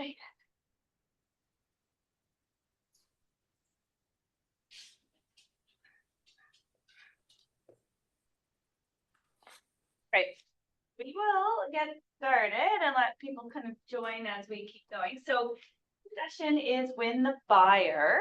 excited. Right. We will get started and let people kind of join as we keep going. So, session is Win the Buyer.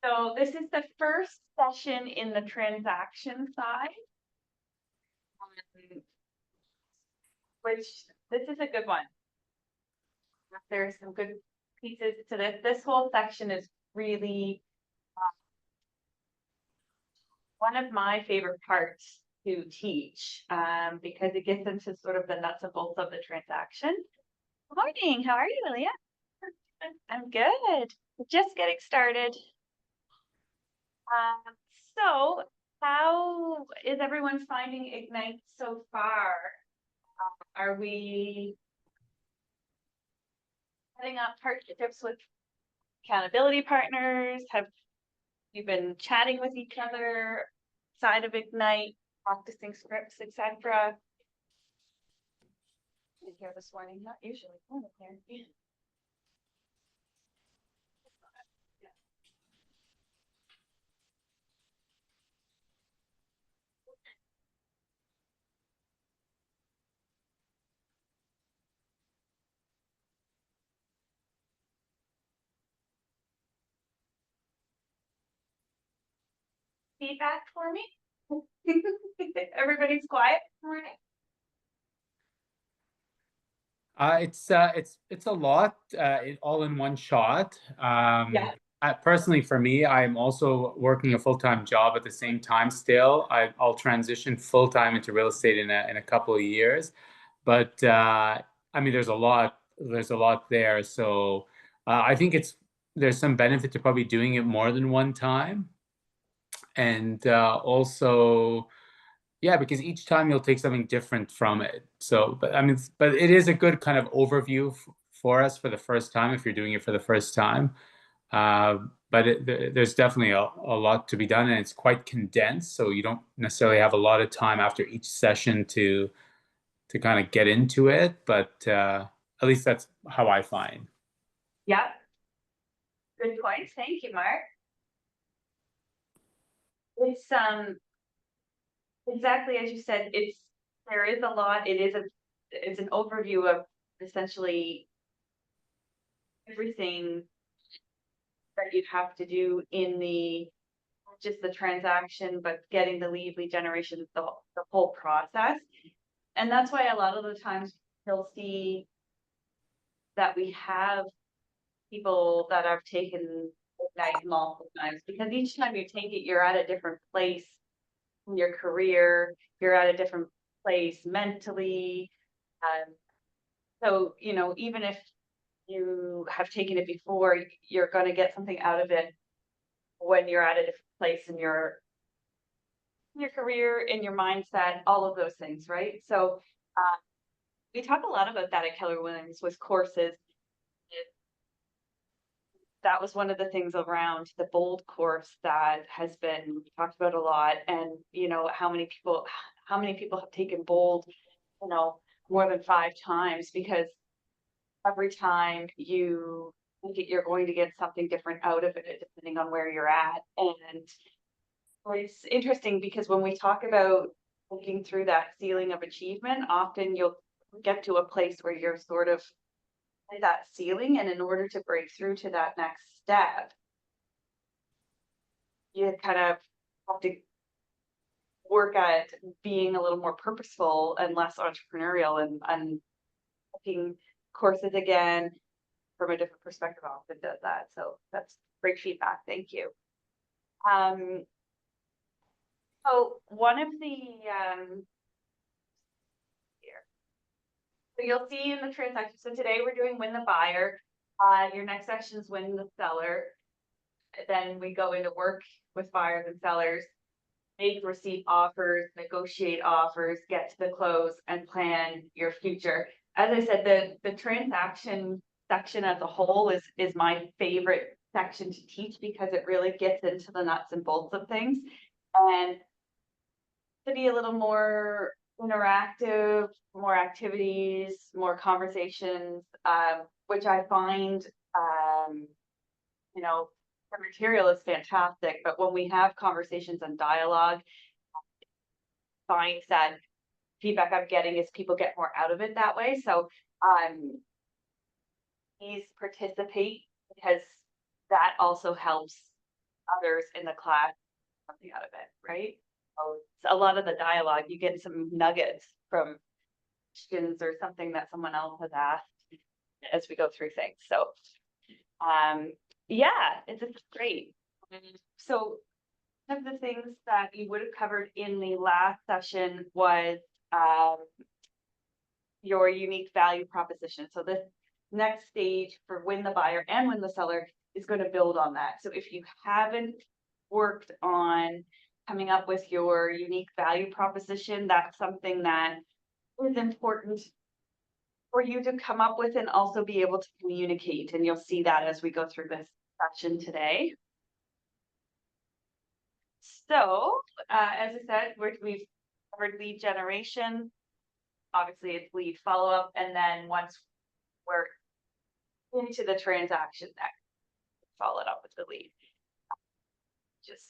So this is the first session in the transaction side, which this is a good one. There's some good pieces to this. This whole section is really one of my favorite parts to teach because it gets into sort of the nuts and bolts of the transaction. Good morning. How are you, Lilia? I'm good. Just getting started. So how is everyone finding Ignite so far? Are we setting up partnerships with accountability partners? Have you been chatting with each other outside of Ignite, practicing scripts, etc.? Here this morning, not usually. There. Feedback for me? Everybody's quiet this morning. It's a lot all in one shot. Yeah. Personally, for me, I'm also working a full-time job at the same time still. I'll transition full-time into real estate in a couple of years. But I mean, there's a lot there. So I think there's some benefit to probably doing it more than one time. And also, yeah, because each time you'll take something different from it. So, but I mean, but it is a good kind of overview for us for the first time if you're doing it for the first time. But there's definitely a lot to be done, and it's quite condensed, so you don't necessarily have a lot of time after each session to kind of get into it. But at least that's how I find. Yeah. Good points. Thank you, Mark. It's exactly as you said, there is a lot. It's an overview of essentially everything that you'd have to do in just the transaction, but getting the lead generation, the whole process. And that's why a lot of the times you'll see that we have people that have taken Ignite multiple times, because each time you take it, you're at a different place in your career, you're at a different place mentally. So, even if you have taken it before, you're going to get something out of it when you're at a different place in your career, in your mindset, all of those things, right? So we talk a lot about that at Keller Williams with courses. That was one of the things around the BOLD course that has been talked about a lot. And how many people have taken BOLD, more than 5 times, because every time you think it, you're going to get something different out of it depending on where you're at. And it's interesting because when we talk about looking through that ceiling of achievement, often you'll get to a place where you're sort of at that ceiling, and in order to break through to that next step, you kind of have to work at being a little more purposeful and less entrepreneurial, and looking courses again from a different perspective often does that. So that's great feedback. Thank you. So one of the so you'll see in the transaction. So today we're doing Win the Buyer. Your next section is Win the Seller. Then we go into work with buyers and sellers, make, receive offers, negotiate offers, get to the close, and plan your future. As I said, the transaction section as a whole is my favorite section to teach because it really gets into the nuts and bolts of things. And to be a little more interactive, more activities, more conversations, which I find, you know, the material is fantastic, but when we have conversations and dialogue, finds that feedback I'm getting is people get more out of it that way. So, please participate because that also helps others in the class get something out of it, right? So a lot of the dialogue, you get some nuggets from questions or something that someone else has asked as we go through things. So, yeah, it's great. So one of the things that you would have covered in the last session was your unique value proposition. So this next stage for win the buyer and win the seller is going to build on that. So if you haven't worked on coming up with your unique value proposition, that's something that is important for you to come up with and also be able to communicate. And you'll see that as we go through this session today. So, as I said, we've covered lead generation. Obviously, it's lead follow-up, and then once we're into the transaction, that follow it up with the lead. Just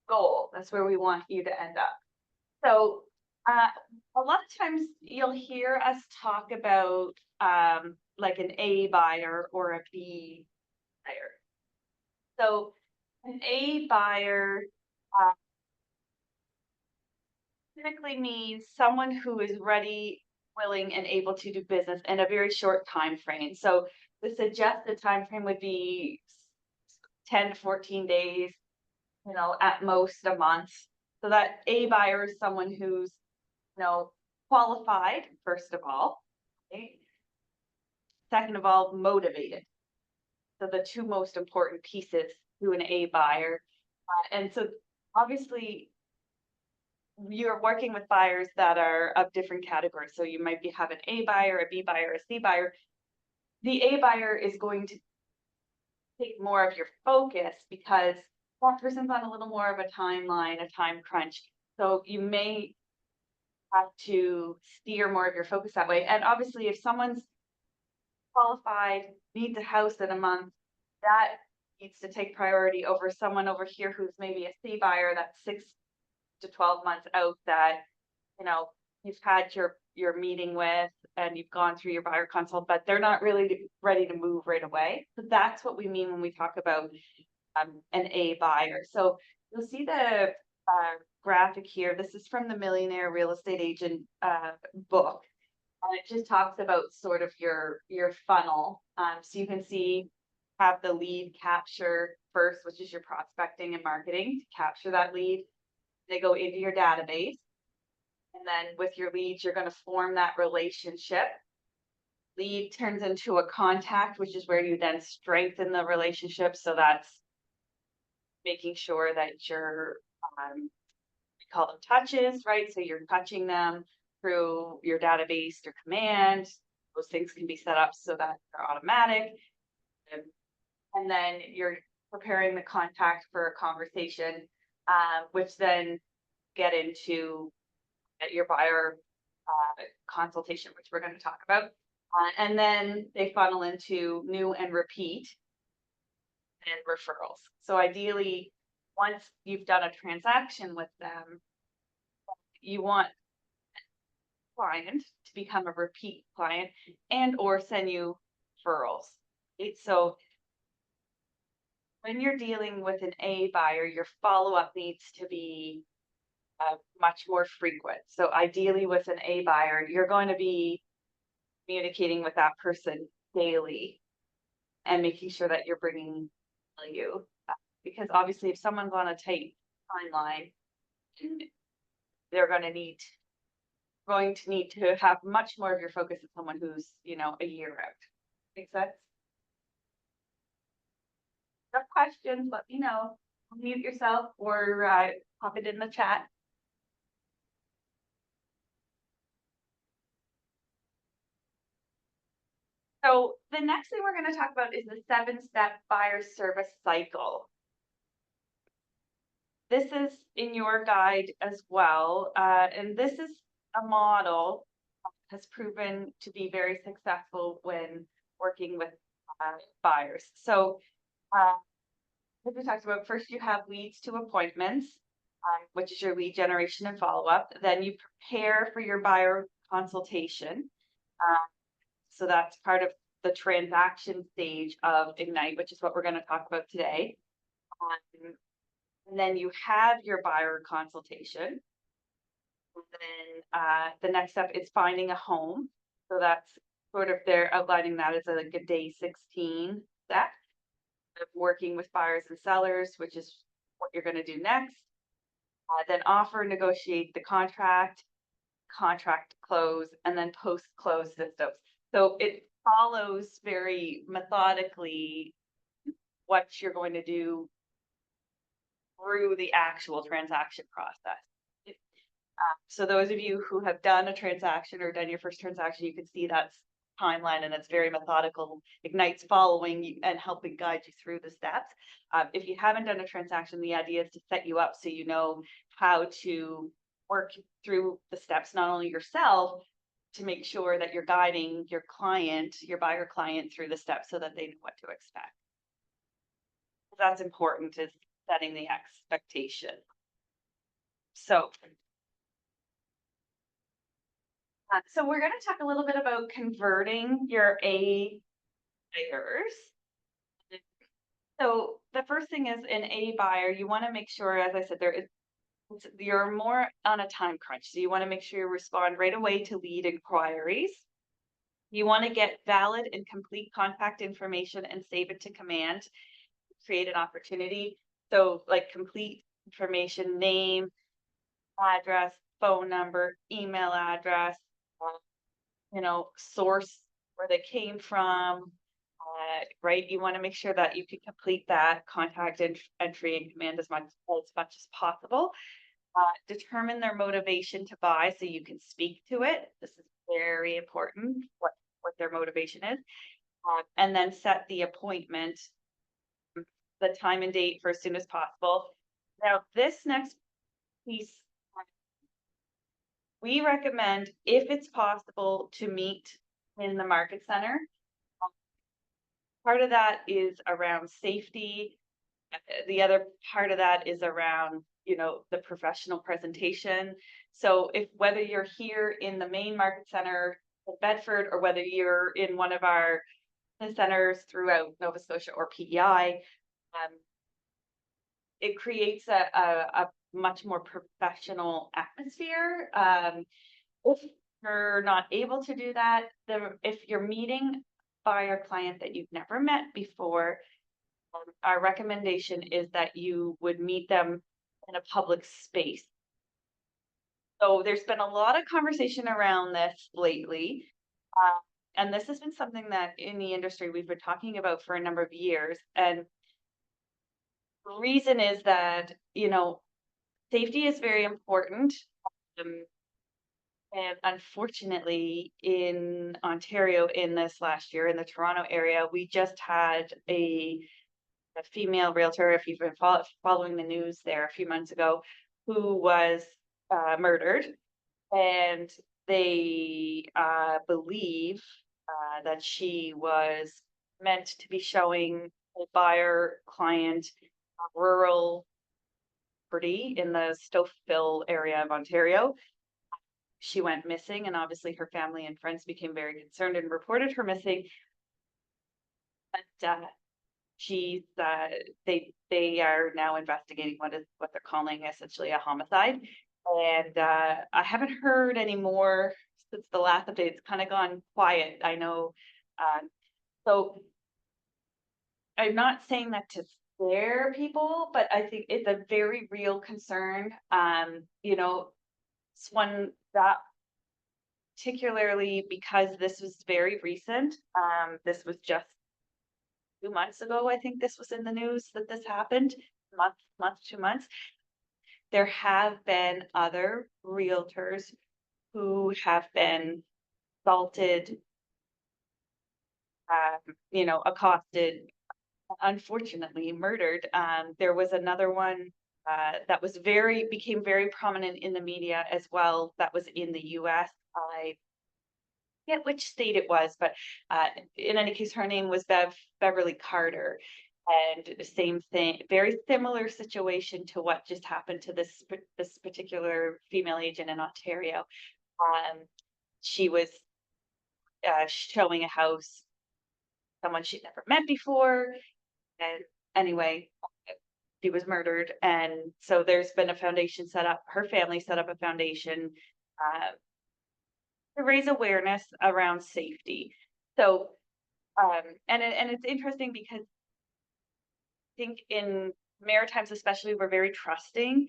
goal. That's where we want you to end up. So, a lot of times you'll hear us talk about like an A buyer or a B buyer. So an A buyer typically means someone who is ready, willing, and able to do business in a very short time frame. So the suggested time frame would be 10 to 14 days, you know, at most a month. So that A buyer is someone who's, you know, qualified, first of all, okay? Second of all, motivated. So the two most important pieces to an A buyer. And so obviously you're working with buyers that are of different categories. So you might have an A buyer, a B buyer, a C buyer. The A buyer is going to take more of your focus because that person's on a little more of a timeline, a time crunch. So you may have to steer more of your focus that way. And obviously, if someone's qualified, needs a house in a month, that needs to take priority over someone over here who's maybe a C buyer that's 6 to 12 months out that, you know, you've had your meeting with and you've gone through your buyer consult, but they're not really ready to move right away. So that's what we mean when we talk about an A buyer. So you'll see the graphic here. This is from the Millionaire Real Estate Agent book. And it just talks about sort of your funnel. So you can see have the lead capture first, which is your prospecting and marketing to capture that lead. They go into your database. And then with your leads, you're going to form that relationship. Lead turns into a contact, which is where you then strengthen the relationship. So that's making sure that you're, we call them touches, right? So you're touching them through your database or command. Those things can be set up so that they're automatic. And then you're preparing the contact for a conversation, which then get into your buyer consultation, which we're going to talk about. And then they funnel into new and repeat and referrals. So ideally, once you've done a transaction with them, you want client to become a repeat client and or send you referrals. Okay? So when you're dealing with an A buyer, your follow-up needs to be much more frequent. So ideally with an A buyer, you're going to be communicating with that person daily and making sure that you're bringing value. Because obviously if someone's on a tight timeline, they're going to need to have much more of your focus on someone who's, you know, a year out. Make sense? If you have questions, let me know. Mute yourself or pop it in the chat. So the next thing we're going to talk about is the 7-step buyer service cycle. This is in your guide as well, and this is a model that has proven to be very successful when working with buyers. So as we talked about, first you have leads to appointments, which is your lead generation and follow-up. Then you prepare for your buyer consultation. So that's part of the transaction stage of Ignite, which is what we're going to talk about today. And then you have your buyer consultation. And then the next step is finding a home. So that's sort of they're outlining that as like a day 16 step of working with buyers and sellers, which is what you're going to do next. Then offer, negotiate the contract close, and then post-close systems. So it follows very methodically what you're going to do through the actual transaction process. So those of you who have done a transaction or done your first transaction, you can see that's timeline and it's very methodical. Ignite's following you and helping guide you through the steps. If you haven't done a transaction, the idea is to set you up so you know how to work through the steps, not only yourself, to make sure that you're guiding your client, your buyer client through the steps so that they know what to expect. That's important, is setting the expectation. So we're going to talk a little bit about converting your A buyers. So the first thing is an A buyer, you want to make sure, as I said, you're more on a time crunch. So you want to make sure you respond right away to lead inquiries. You want to get valid and complete contact information and save it to command, create an opportunity. So like complete information, name, address, phone number, email address, source where they came from, right? You want to make sure that you can complete that contact entry and command as much as possible. Determine their motivation to buy so you can speak to it. This is very important, what their motivation is. And then set the appointment, the time and date for as soon as possible. Now, this next piece, we recommend, if it's possible, to meet in the market center. Part of that is around safety. The other part of that is around, the professional presentation. So whether you're here in the main market center in Bedford or whether you're in one of our centers throughout Nova Scotia or PEI, it creates a much more professional atmosphere. If you're not able to do that, if you're meeting buyer client that you've never met before, our recommendation is that you would meet them in a public space. So there's been a lot of conversation around this lately. And this has been something that in the industry we've been talking about for a number of years. And the reason is that, safety is very important. And unfortunately, in Ontario, in this last year, in the Toronto area, we just had a female realtor, if you've been following the news there a few months ago, who was murdered. And they believe that she was meant to be showing a buyer client rural property in the Stouffville area of Ontario. She went missing, and obviously her family and friends became very concerned and reported her missing. But they are now investigating what they're calling essentially a homicide. And I haven't heard any more since the last update. It's kind of gone quiet, I know. So I'm not saying that to scare people, but I think it's a very real concern. It's one that, particularly because this was very recent, this was just 2 months ago, I think this was in the news that this happened, 2 months. There have been other realtors who have been assaulted accosted, unfortunately murdered. There was another one that became very prominent in the media as well. That was in the U.S. I forget which state it was, but in any case, her name was Beverly Carter. And the same thing, very similar situation to what just happened to this particular female agent in Ontario. Um, she was showing a house, someone she'd never met before, and anyway, she was murdered. And so there's been a foundation set up. Her family set up a foundation uh, to raise awareness around safety. So, and it's interesting because I think in Maritimes especially, we're very trusting.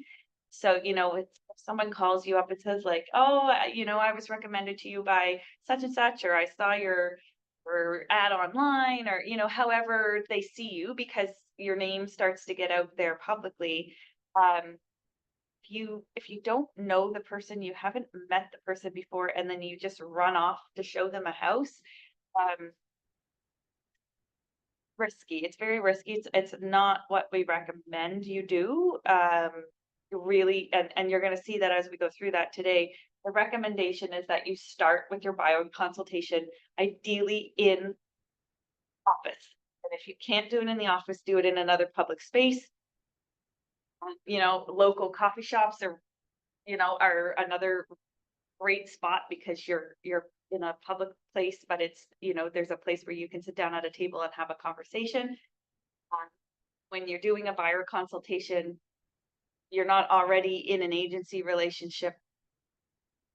So, if someone calls you up and says like, oh, I was recommended to you by such and such, or I saw your ad online, or, however they see you, because your name starts to get out there publicly. Um, if you don't know the person, you haven't met the person before, and then you just run off to show them a house, um, risky. It's very risky. It's not what we recommend you do. Really, and you're going to see that as we go through that today. The recommendation is that you start with your bio consultation, ideally in office. And if you can't do it in the office, do it in another public space. Local coffee shops are another great spot, because you're in a public place, but it's, there's a place where you can sit down at a table and have a conversation. When you're doing a buyer consultation, you're not already in an agency relationship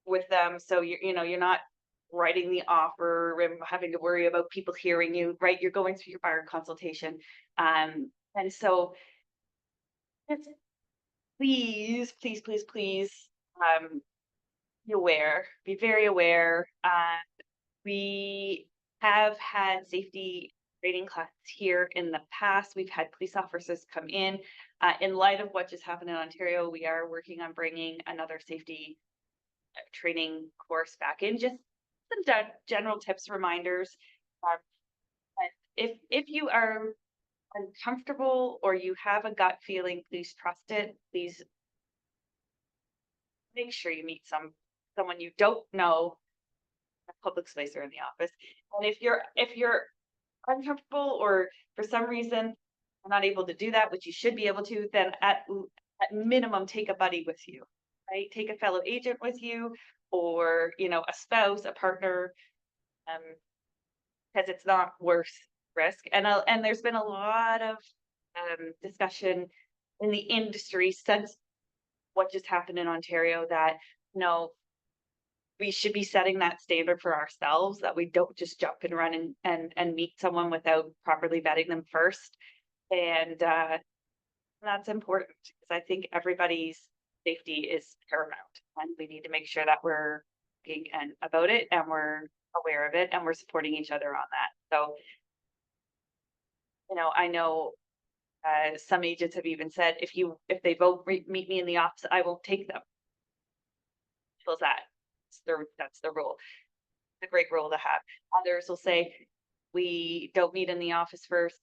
with them, so you're not writing the offer and having to worry about people hearing you, right? You're going through your buyer consultation, and so just please, please, please, please, um, be very aware. We have had safety training classes here in the past. We've had police officers come in. In light of what just happened in Ontario, we are working on bringing another safety training course back in. Just some general tips, reminders. Uh, but if you are uncomfortable or you have a gut feeling, please trust it. Please make sure you meet someone you don't know in a public space or in the office. And if you're uncomfortable, or for some reason you're not able to do that, which you should be able to, then at minimum take a buddy with you, right? Take a fellow agent with you, or a spouse, a partner, because it's not worth risk. And there's been a lot of discussion in the industry since what just happened in Ontario, that we should be setting that standard for ourselves, that we don't just jump and run and meet someone without properly vetting them first. And that's important, because I think everybody's safety is paramount, and we need to make sure that we're thinking about it, and we're aware of it, and we're supporting each other on that. So, I know some agents have even said, if they both meet me in the office, I won't take them. Feels that that's the rule. It's a great rule to have. Others will say, we don't meet in the office first,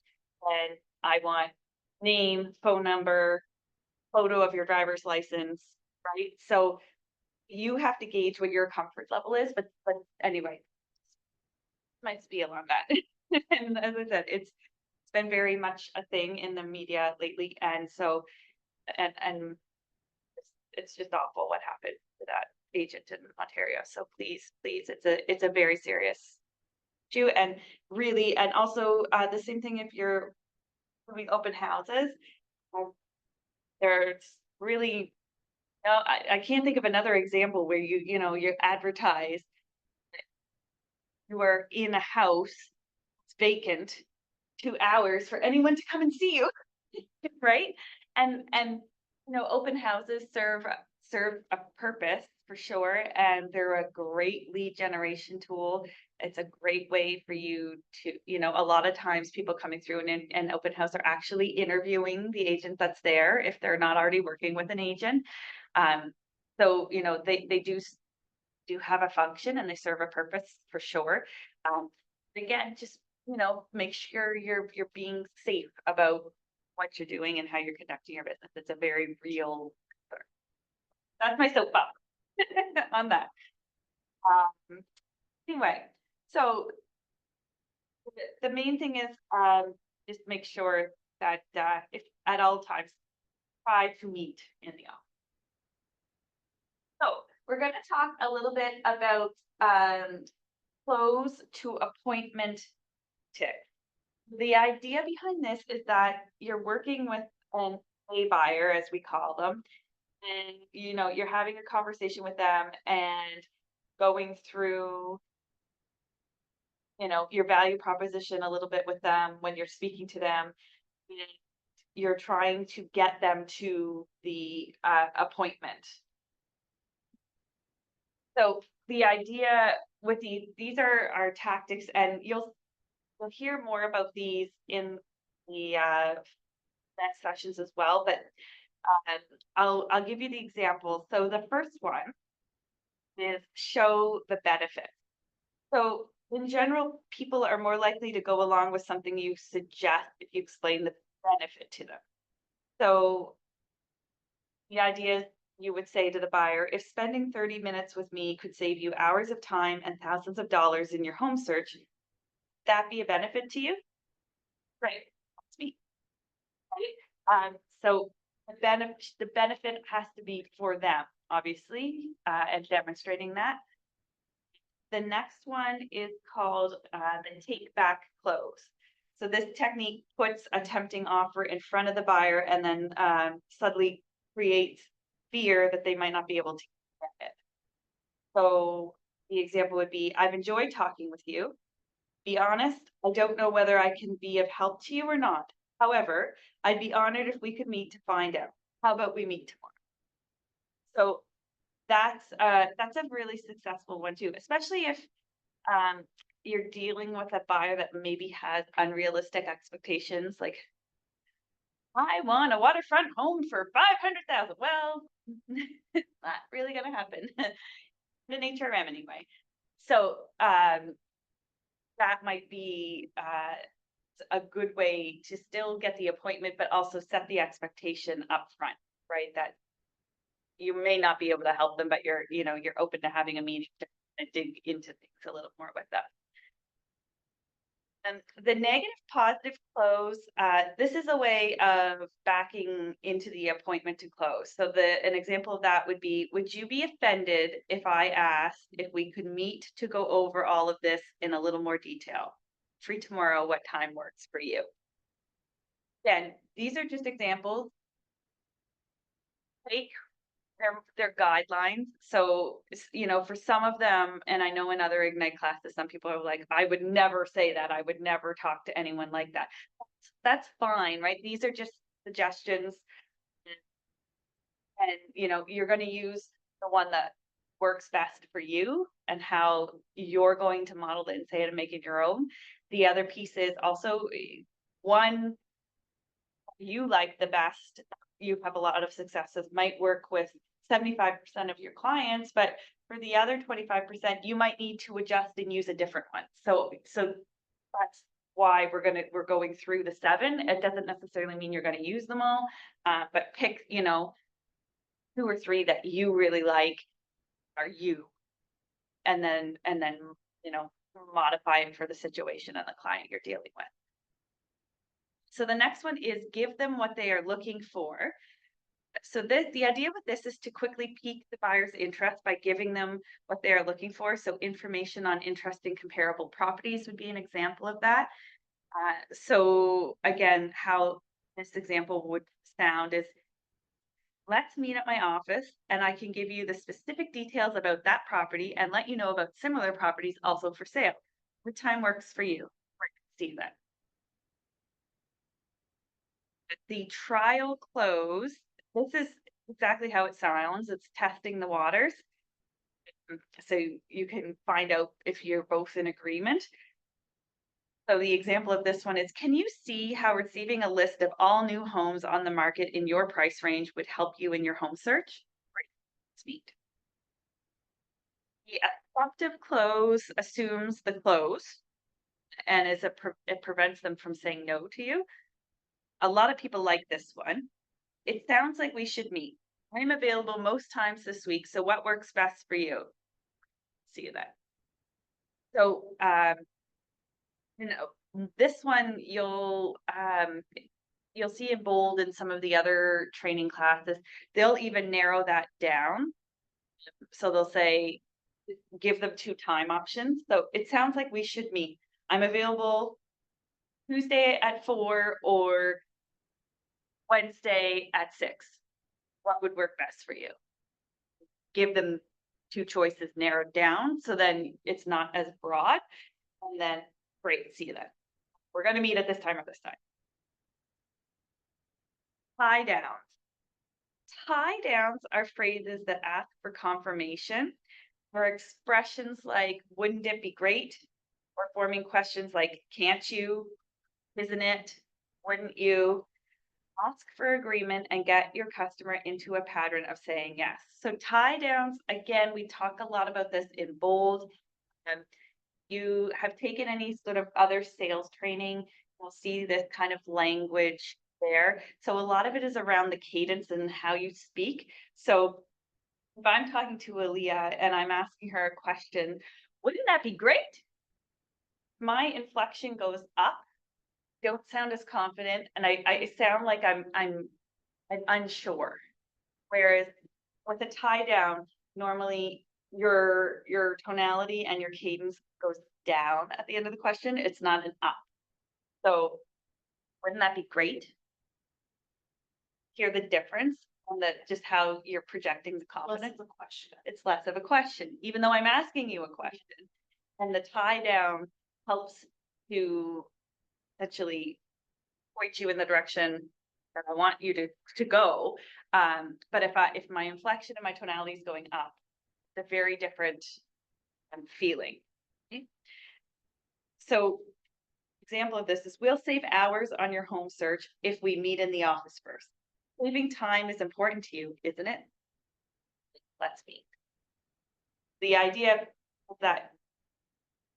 and I want name, phone number, photo of your driver's license, right? So you have to gauge what your comfort level is, but anyway, my spiel on that. And as I said, it's been very much a thing in the media lately, and so and it's just awful what happened to that agent in Ontario. So please, it's a very serious issue. And really, and also the same thing if you're doing open houses. There's really I can't think of another example where you advertise you are in a house, it's vacant, 2 hours for anyone to come and see you, right? And open houses serve a purpose for sure, and they're a great lead generation tool. It's a great way for you to, a lot of times people coming through an open house are actually interviewing the agent that's there, if they're not already working with an agent. So they do have a function, and they serve a purpose for sure. Again, just make sure you're being safe about what you're doing and how you're conducting your business. It's a very real concern. That's my soapbox on that. Anyway, so the main thing is just make sure that if at all times try to meet in the office. So we're going to talk a little bit about close to appointment tick. The idea behind this is that you're working with a buyer, as we call them, and you're having a conversation with them and going through your value proposition a little bit with them when you're speaking to them. And you're trying to get them to the appointment. So the idea with these are our tactics, and you'll hear more about these in the next sessions as well. But I'll give you the example. So the first one is show the benefit. So in general, people are more likely to go along with something you suggest if you explain the benefit to them. So the idea is you would say to the buyer, if spending 30 minutes with me could save you hours of time and thousands of dollars in your home search, would that be a benefit to you? Right. That's me. Right. So the benefit has to be for them, obviously, and demonstrating that. The next one is called the take back close. So this technique puts a tempting offer in front of the buyer and then subtly creates fear that they might not be able to get it. So the example would be, I've enjoyed talking with you. Be honest, I don't know whether I can be of help to you or not. However, I'd be honored if we could meet to find out. How about we meet tomorrow? So that's a really successful one too, especially if you're dealing with a buyer that maybe has unrealistic expectations, like I want a waterfront home for 500,000. Well, it's not really going to happen. The HRM anyway. So that might be a good way to still get the appointment, but also set the expectation up front, right? That you may not be able to help them, but you're open to having a meeting to dig into things a little more with them. And the negative positive close, this is a way of backing into the appointment to close. So an example of that would be, would you be offended if I asked if we could meet to go over all of this in a little more detail? Free tomorrow, what time works for you? Again, these are just examples. Take their guidelines. So, for some of them, and I know in other Ignite classes, some people are like, I would never say that. I would never talk to anyone like that. That's fine, right? These are just suggestions. And, you're going to use the one that works best for you and how you're going to model it and say it and make it your own. The other piece is also one you like the best, you have a lot of successes, might work with 75% of your clients, but for the other 25%, you might need to adjust and use a different one. So that's why we're going through the 7. It doesn't necessarily mean you're going to use them all, but pick, 2 or 3 that you really like are you, and then modify it for the situation and the client you're dealing with. So the next one is give them what they are looking for. So the idea with this is to quickly pique the buyer's interest by giving them what they are looking for. So information on interesting comparable properties would be an example of that. So again, how this example would sound is, let's meet at my office and I can give you the specific details about that property and let you know about similar properties also for sale. What time works for you? See that. The trial close, this is exactly how it sounds. It's testing the waters. So you can find out if you're both in agreement. So the example of this one is, can you see how receiving a list of all new homes on the market in your price range would help you in your home search? Great. Sweet. The assumptive close assumes the close. and it prevents them from saying no to you. A lot of people like this one. It sounds like we should meet. I'm available most times this week, so what works best for you? See you then. So, this one you'll see in bold in some of the other training classes. They'll even narrow that down. So they'll say, give them 2 time options. So it sounds like we should meet. I'm available Tuesday at 4 or Wednesday at 6. What would work best for you? Give them 2 choices narrowed down, so then it's not as broad. And then, great, see you then. We're gonna meet at this time or this time. Tie downs. Tie downs are phrases that ask for confirmation, or expressions like, wouldn't it be great? Or forming questions like, can't you? Isn't it? Wouldn't you? Ask for agreement and get your customer into a pattern of saying yes. So tie downs, again, we talk a lot about this in bold. You have taken any sort of other sales training, you'll see this kind of language there. So a lot of it is around the cadence and how you speak. So if I'm talking to Aaliyah and I'm asking her a question, wouldn't that be great? My inflection goes up, don't sound as confident, and I sound like I'm unsure. Whereas with a tie down, normally your tonality and your cadence goes down at the end of the question. It's not an up. So wouldn't that be great? Hear the difference on just how you're projecting the confidence. Less of a question. It's less of a question, even though I'm asking you a question. And the tie down helps to essentially point you in the direction that I want you to go. But if my inflection and my tonality is going up, it's a very different feeling. Okay? So, example of this is, we'll save hours on your home search if we meet in the office first. Saving time is important to you, isn't it? Let's meet. The idea of that,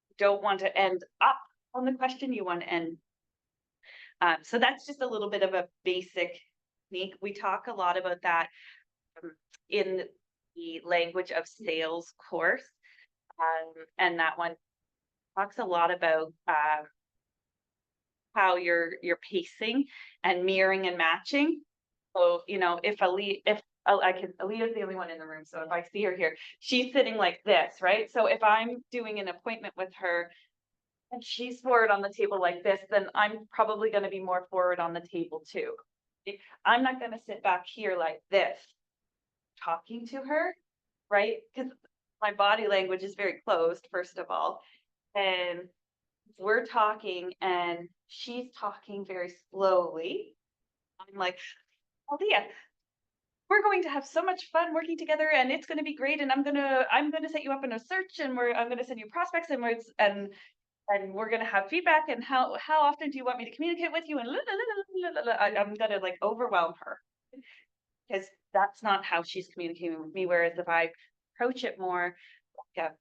you don't want to end up on the question, you want to end. So that's just a little bit of a basic technique. We talk a lot about that in the language of sales course. And that one talks a lot about how you're pacing and mirroring and matching. So, if Aaliyah's the only one in the room, so if I see her here, she's sitting like this, right? So if I'm doing an appointment with her and she's forward on the table like this, then I'm probably going to be more forward on the table too. I'm not going to sit back here like this, talking to her, right? Because my body language is very closed, first of all. And we're talking and she's talking very slowly. I'm like, Aaliyah, we're going to have so much fun working together and it's going to be great. And I'm going to set you up in a search and I'm going to send you prospects and we're going to have feedback. And how often do you want me to communicate with you? And I'm going to like overwhelm her, because that's not how she's communicating with me. Whereas if I approach it more like,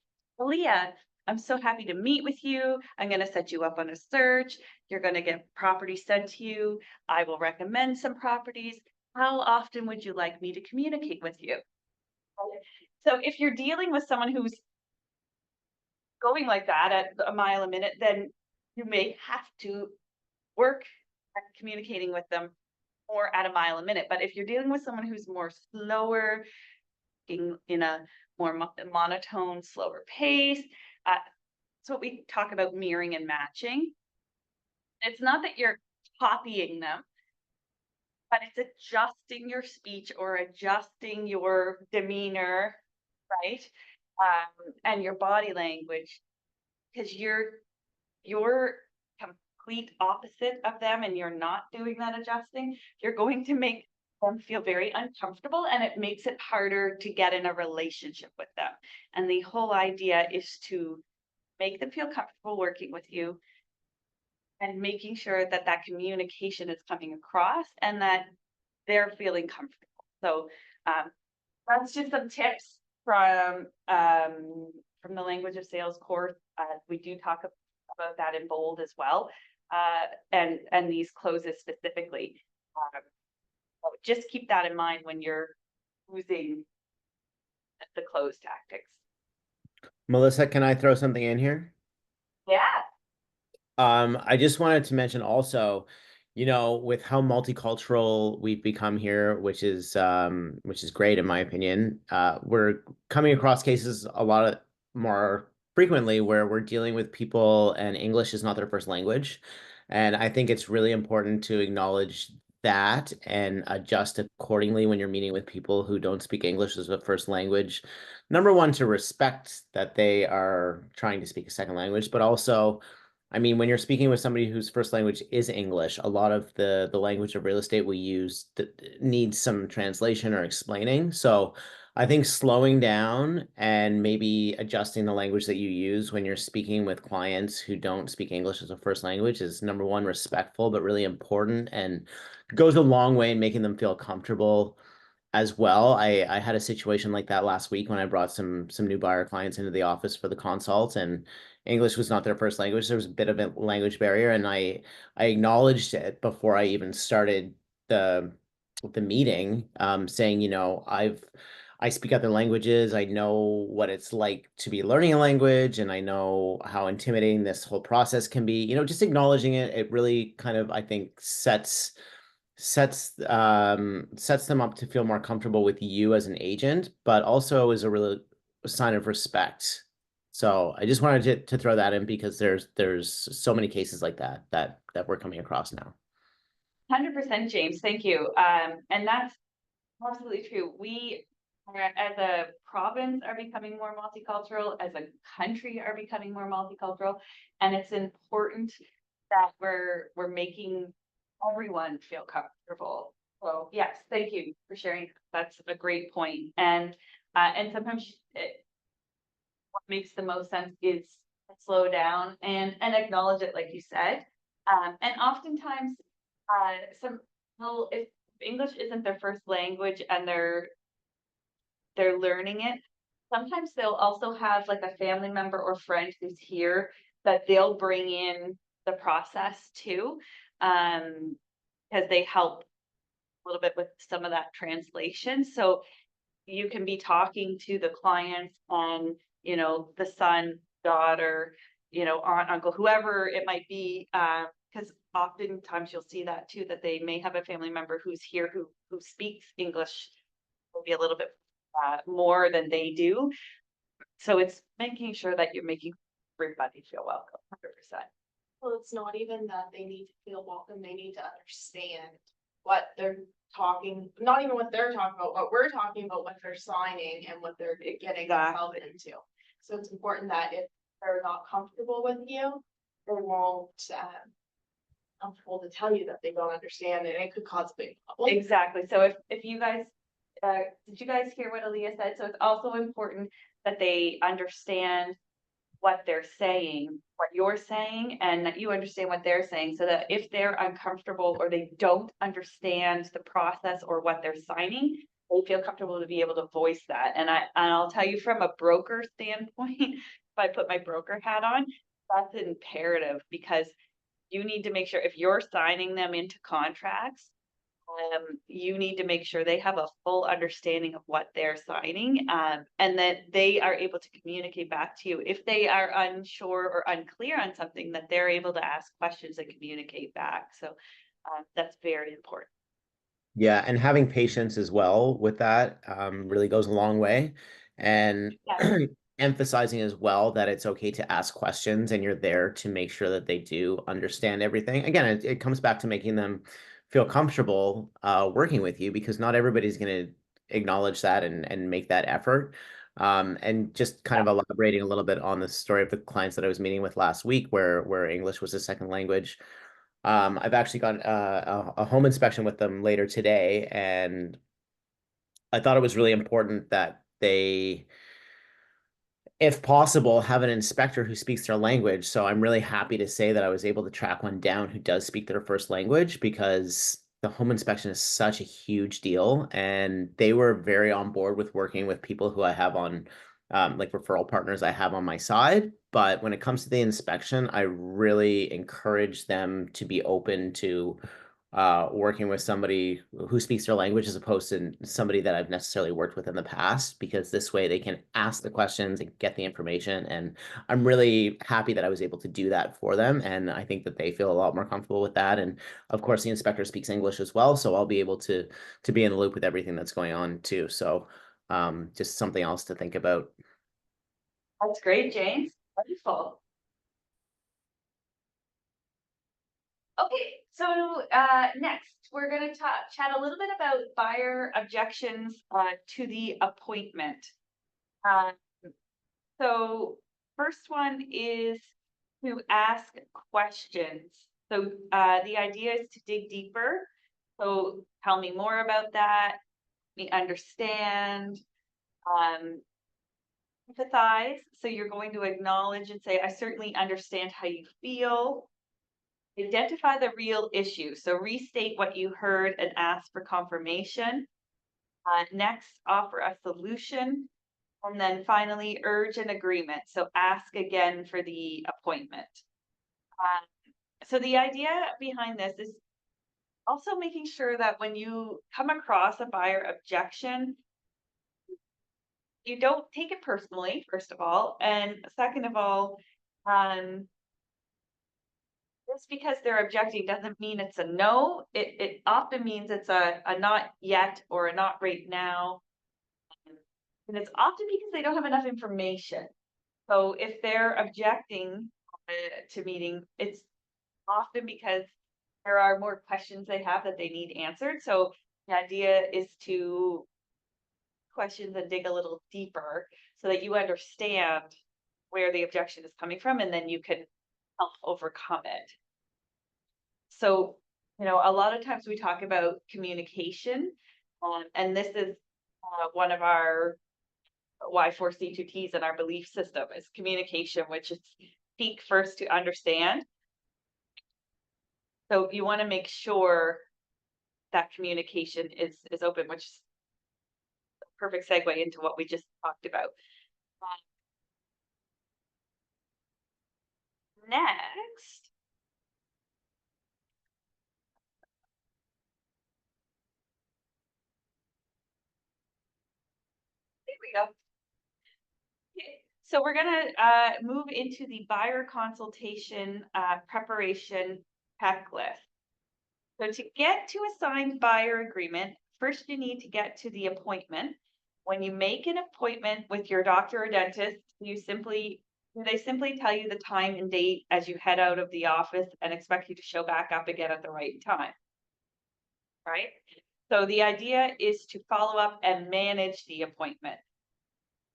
Aaliyah, I'm so happy to meet with you. I'm going to set you up on a search. You're going to get properties sent to you. I will recommend some properties. How often would you like me to communicate with you? So if you're dealing with someone who's going like that at a mile a minute, then you may have to work at communicating with them more at a mile a minute. But if you're dealing with someone who's more slower, in a more monotone, slower pace, that's what we talk about mirroring and matching. It's not that you're copying them, but it's adjusting your speech or adjusting your demeanor, right? And your body language, because you're complete opposite of them and you're not doing that adjusting, you're going to make them feel very uncomfortable, and it makes it harder to get in a relationship with them. And the whole idea is to make them feel comfortable working with you and making sure that that communication is coming across and that they're feeling comfortable. So that's just some tips from the language of sales course. We do talk about that in bold as well. And these closes specifically. So just keep that in mind when you're using the close tactics. Melissa, can I throw something in here? Yeah. I just wanted to mention also, with how multicultural we've become here, which is great in my opinion. We're coming across cases a lot more frequently where we're dealing with people and English is not their first language. And I think it's really important to acknowledge that and adjust accordingly when you're meeting with people who don't speak English as a first language. Number one, to respect that they are trying to speak a second language, but also, I mean, when you're speaking with somebody whose first language is English, a lot of the language of real estate we use needs some translation or explaining. So I think slowing down and maybe adjusting the language that you use when you're speaking with clients who don't speak English as a first language is number one, respectful, but really important and goes a long way in making them feel comfortable as well. I had a situation like that last week when I brought some new buyer clients into the office for the consult, and English was not their first language. There was a bit of a language barrier, and I acknowledged it before I even started the meeting, saying, I speak other languages. I know what it's like to be learning a language, and I know how intimidating this whole process can be. Just acknowledging it, it really kind of, I think, sets them up to feel more comfortable with you as an agent, but also is a real sign of respect. So I just wanted to throw that in because there's so many cases like that we're coming across now. 100%, James. Thank you. And that's absolutely true. We as a province are becoming more multicultural, as a country are becoming more multicultural, and it's important that we're making everyone feel comfortable. So yes, thank you for sharing. That's a great point. And sometimes what makes the most sense is to slow down and acknowledge it, like you said. And oftentimes, if English isn't their first language and they're learning it, sometimes they'll also have like a family member or friend who's here that they'll bring in the process too. Because they help a little bit with some of that translation. So you can be talking to the clients and, the son, daughter, aunt, uncle, whoever it might be, because oftentimes you'll see that too, that they may have a family member who's here who speaks English maybe a little bit more than they do. So it's making sure that you're making everybody feel welcome, 100%. Well, it's not even that they need to feel welcome, they need to understand what they're talking, not even what they're talking about, what we're talking about, what they're signing and what they're getting themselves into. So it's important that if they're not comfortable with you, they won't comfortable to tell you that they don't understand, and it could cause a big problem. Exactly. So if you guys, did you guys hear what Aaliyah said? So it's also important that they understand what they're saying, what you're saying, and that you understand what they're saying, so that if they're uncomfortable or they don't understand the process or what they're signing, they feel comfortable to be able to voice that. And I'll tell you from a broker standpoint, if I put my broker hat on, that's imperative, because you need to make sure if you're signing them into contracts, you need to make sure they have a full understanding of what they're signing, and that they are able to communicate back to you. If they are unsure or unclear on something, that they're able to ask questions and communicate back. So that's very important. Yeah, and having patience as well with that really goes a long way. And emphasizing as well that it's okay to ask questions and you're there to make sure that they do understand everything. Again, it comes back to making them feel comfortable working with you, because not everybody's going to acknowledge that and make that effort. And just kind of elaborating a little bit on the story of the clients that I was meeting with last week, where English was a second language. I've actually got a home inspection with them later today, and I thought it was really important that they, if possible, have an inspector who speaks their language. So I'm really happy to say that I was able to track one down who does speak their first language, because the home inspection is such a huge deal, and they were very on board with working with people who I have on like referral partners I have on my side. But when it comes to the inspection, I really encourage them to be open to working with somebody who speaks their language as opposed to somebody that I've necessarily worked with in the past, because this way they can ask the questions and get the information. And I'm really happy that I was able to do that for them. And I think that they feel a lot more comfortable with that. And of course, the inspector speaks English as well, so I'll be able to be in the loop with everything that's going on too. So just something else to think about. That's great, James. Wonderful. Okay, so next we're going to chat a little bit about buyer objections to the appointment. So first one is to ask questions. So the idea is to dig deeper. So tell me more about that. Me understand. Empathize. So you're going to acknowledge and say, I certainly understand how you feel. Identify the real issue. So restate what you heard and ask for confirmation. Next, offer a solution. And then finally, urge an agreement. So ask again for the appointment. So the idea behind this is also making sure that when you come across a buyer objection, you don't take it personally, first of all. And second of all, just because they're objecting doesn't mean it's a no. It often means it's a not yet or a not right now. And it's often because they don't have enough information. So if they're objecting to meeting, it's often because there are more questions they have that they need answered. So the idea is to questions and dig a little deeper so that you understand where the objection is coming from, and then you can help overcome it. So, a lot of times we talk about communication, and this is one of our Y4C2Ts in our belief system is communication, which is seek first to understand. So you want to make sure that communication is open, which is a perfect segue into what we just talked about. Next, there we go. Okay, so we're gonna move into the buyer consultation preparation checklist. So to get to a signed buyer agreement, first you need to get to the appointment. When you make an appointment with your doctor or dentist, they simply tell you the time and date as you head out of the office and expect you to show back up again at the right time. Right? So the idea is to follow up and manage the appointment.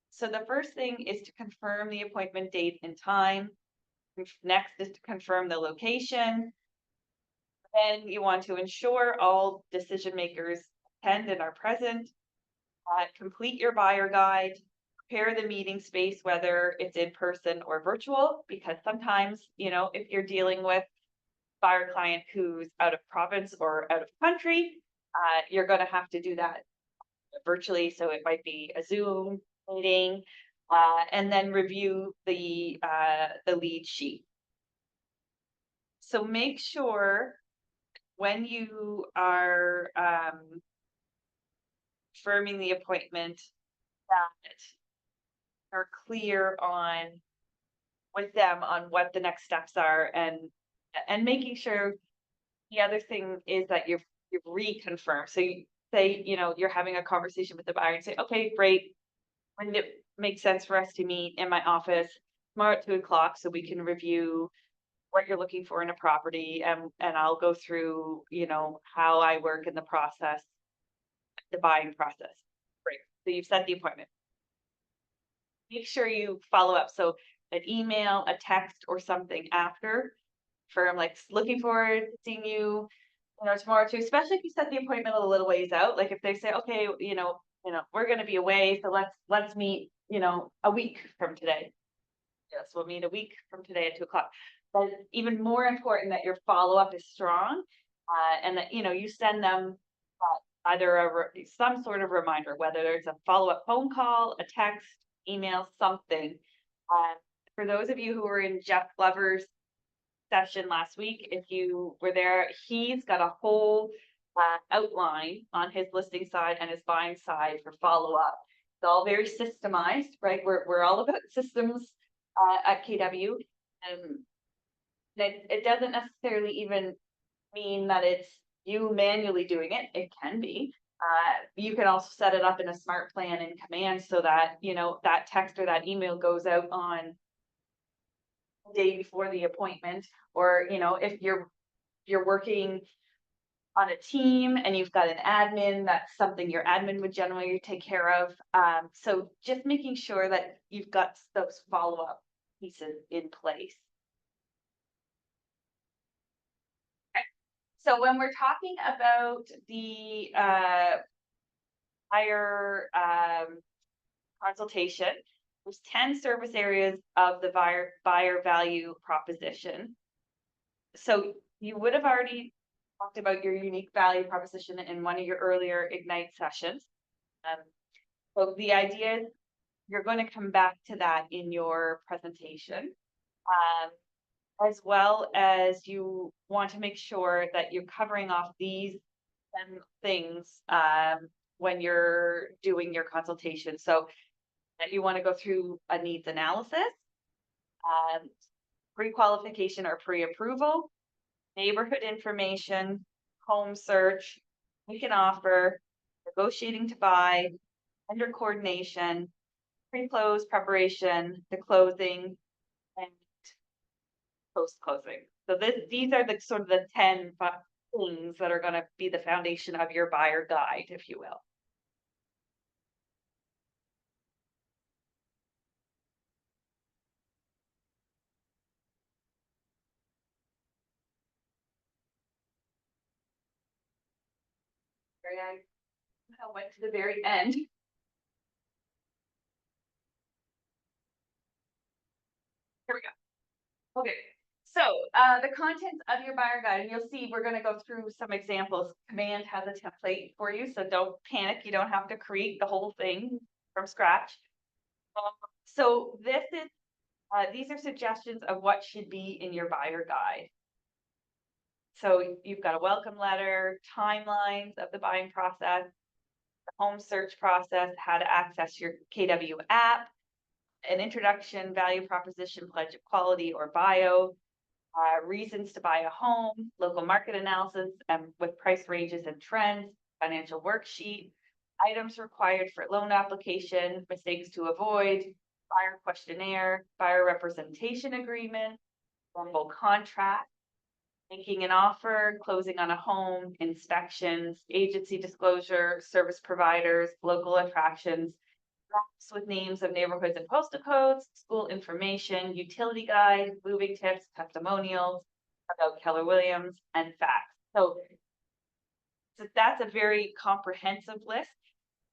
So the first thing is to confirm the appointment date and time. Next is to confirm the location. Then you want to ensure all decision makers attend and are present. Complete your buyer guide. Prepare the meeting space, whether it's in person or virtual, because sometimes, if you're dealing with buyer client who's out of province or out of country, you're going to have to do that virtually. So it might be a Zoom meeting, and then review the lead sheet. So make sure when you are confirming the appointment that you're clear with them on what the next steps are, and making sure the other thing is that you've reconfirmed. So you say, you're having a conversation with the buyer and say, okay, great. When it makes sense for us to meet in my office tomorrow at 2:00 so we can review what you're looking for in a property, and I'll go through, how I work in the process, the buying process. Great. So you've set the appointment. Make sure you follow up. So an email, a text, or something after for like looking forward to seeing you, tomorrow too, especially if you set the appointment a little ways out. Like if they say, okay, we're going to be away, so let's meet, a week from today. Yes, we'll meet a week from today at 2:00. But even more important that your follow-up is strong, and that, you send them either some sort of reminder, whether it's a follow-up phone call, a text, email, something. For those of you who were in Jeff Glover's session last week, if you were there, he's got a whole outline on his listing side and his buying side for follow-up. It's all very systemized, right? We're all about systems at KW. That it doesn't necessarily even mean that it's you manually doing it. It can be. You can also set it up in a smart plan in Command so that, you know, that text or that email goes out on the day before the appointment, or, you know, if you're working on a team and you've got an admin, that's something your admin would generally take care of. So just making sure that you've got those follow-up pieces in place. So when we're talking about the buyer consultation, there's 10 service areas of the buyer value proposition. So you would have already talked about your unique value proposition in one of your earlier Ignite sessions. So the idea is you're going to come back to that in your presentation. As well as you want to make sure that you're covering off these 10 things when you're doing your consultation. So that you want to go through a needs analysis, pre-qualification or pre-approval, neighborhood information, home search, make an offer, negotiating to buy, vendor coordination, pre-close preparation, the closing, and post-closing. So these are the sort of the 10 things that are going to be the foundation of your buyer guide, if you will. I went to the very end. Here we go. Okay. So the contents of your buyer guide, and you'll see we're going to go through some examples. Command has a template for you, so don't panic. You don't have to create the whole thing from scratch. So this is these are suggestions of what should be in your buyer guide. So you've got a welcome letter, timelines of the buying process, the home search process, how to access your KW app, an introduction, value proposition, pledge of quality or bio, reasons to buy a home, local market analysis with price ranges and trends, financial worksheet, items required for loan application, mistakes to avoid, buyer questionnaire, buyer representation agreement, formal contract, making an offer, closing on a home, inspections, agency disclosure, service providers, local attractions, maps with names of neighborhoods and postal codes, school information, utility guide, moving tips, testimonials about Keller Williams, and facts. So that's a very comprehensive list.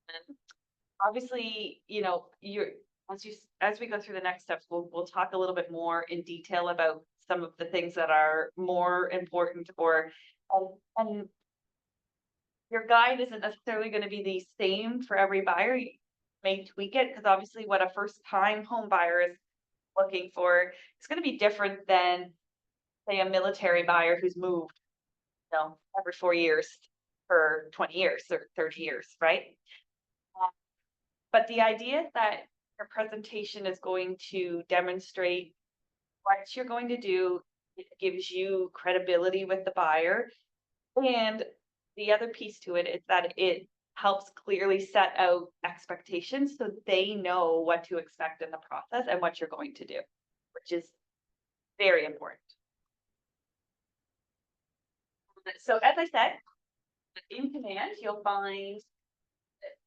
And obviously, you know, as we go through the next steps, we'll talk a little bit more in detail about some of the things that are more important, or and your guide isn't necessarily going to be the same for every buyer. You may tweak it because obviously what a first time home buyer is looking for is going to be different than, say, a military buyer who's moved, you know, every 4 years for 20 years or 30 years, right? But the idea is that your presentation is going to demonstrate what you're going to do. It gives you credibility with the buyer. And the other piece to it is that it helps clearly set out expectations so they know what to expect in the process and what you're going to do, which is very important. So as I said, in Command, you'll find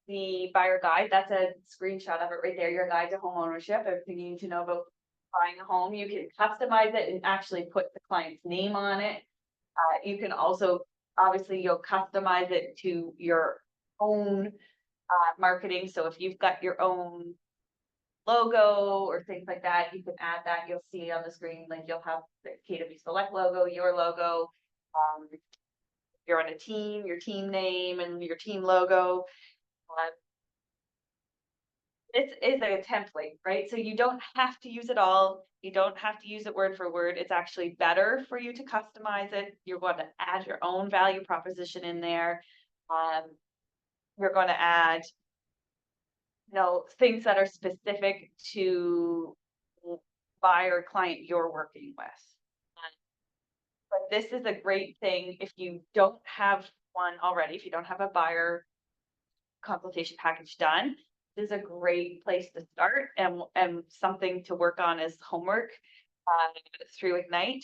the buyer guide. That's a screenshot of it right there, your guide to home ownership, everything you need to know about buying a home. You can customize it and actually put the client's name on it. You can also, obviously, you'll customize it to your own marketing. So if you've got your own logo or things like that, you can add that. You'll see on the screen, like you'll have the KW Select logo, your logo. If you're on a team, your team name and your team logo. this is a template, right? So you don't have to use it all. You don't have to use it word for word. It's actually better for you to customize it. You're going to add your own value proposition in there. You're going to add, things that are specific to buyer client you're working with. But this is a great thing if you don't have one already, if you don't have a buyer consultation package done. This is a great place to start and something to work on as homework through Ignite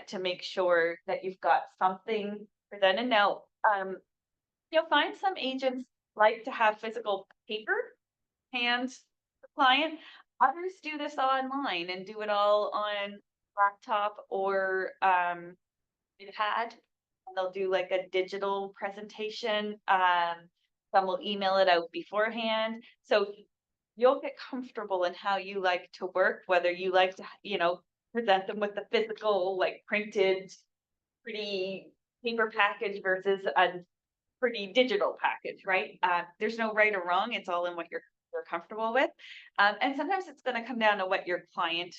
to make sure that you've got something presented. Now, you'll find some agents like to have physical paper hand the client. Others do this online and do it all on laptop or iPad. They'll do like a digital presentation. Some will email it out beforehand. So you'll get comfortable in how you like to work, whether you like to, present them with the physical, like printed, pretty paper package versus a pretty digital package, right? There's no right or wrong. It's all in what you're comfortable with. And sometimes it's going to come down to what your client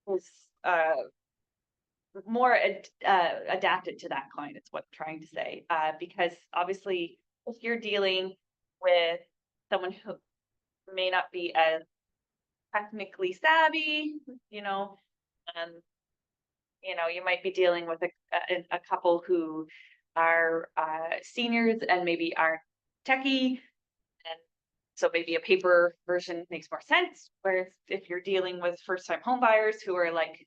is more adapted to that client, is what I'm trying to say. Because obviously, if you're dealing with someone who may not be as technically savvy, you might be dealing with a couple who are seniors and maybe aren't techie, and so maybe a paper version makes more sense. Whereas if you're dealing with first-time home buyers who are like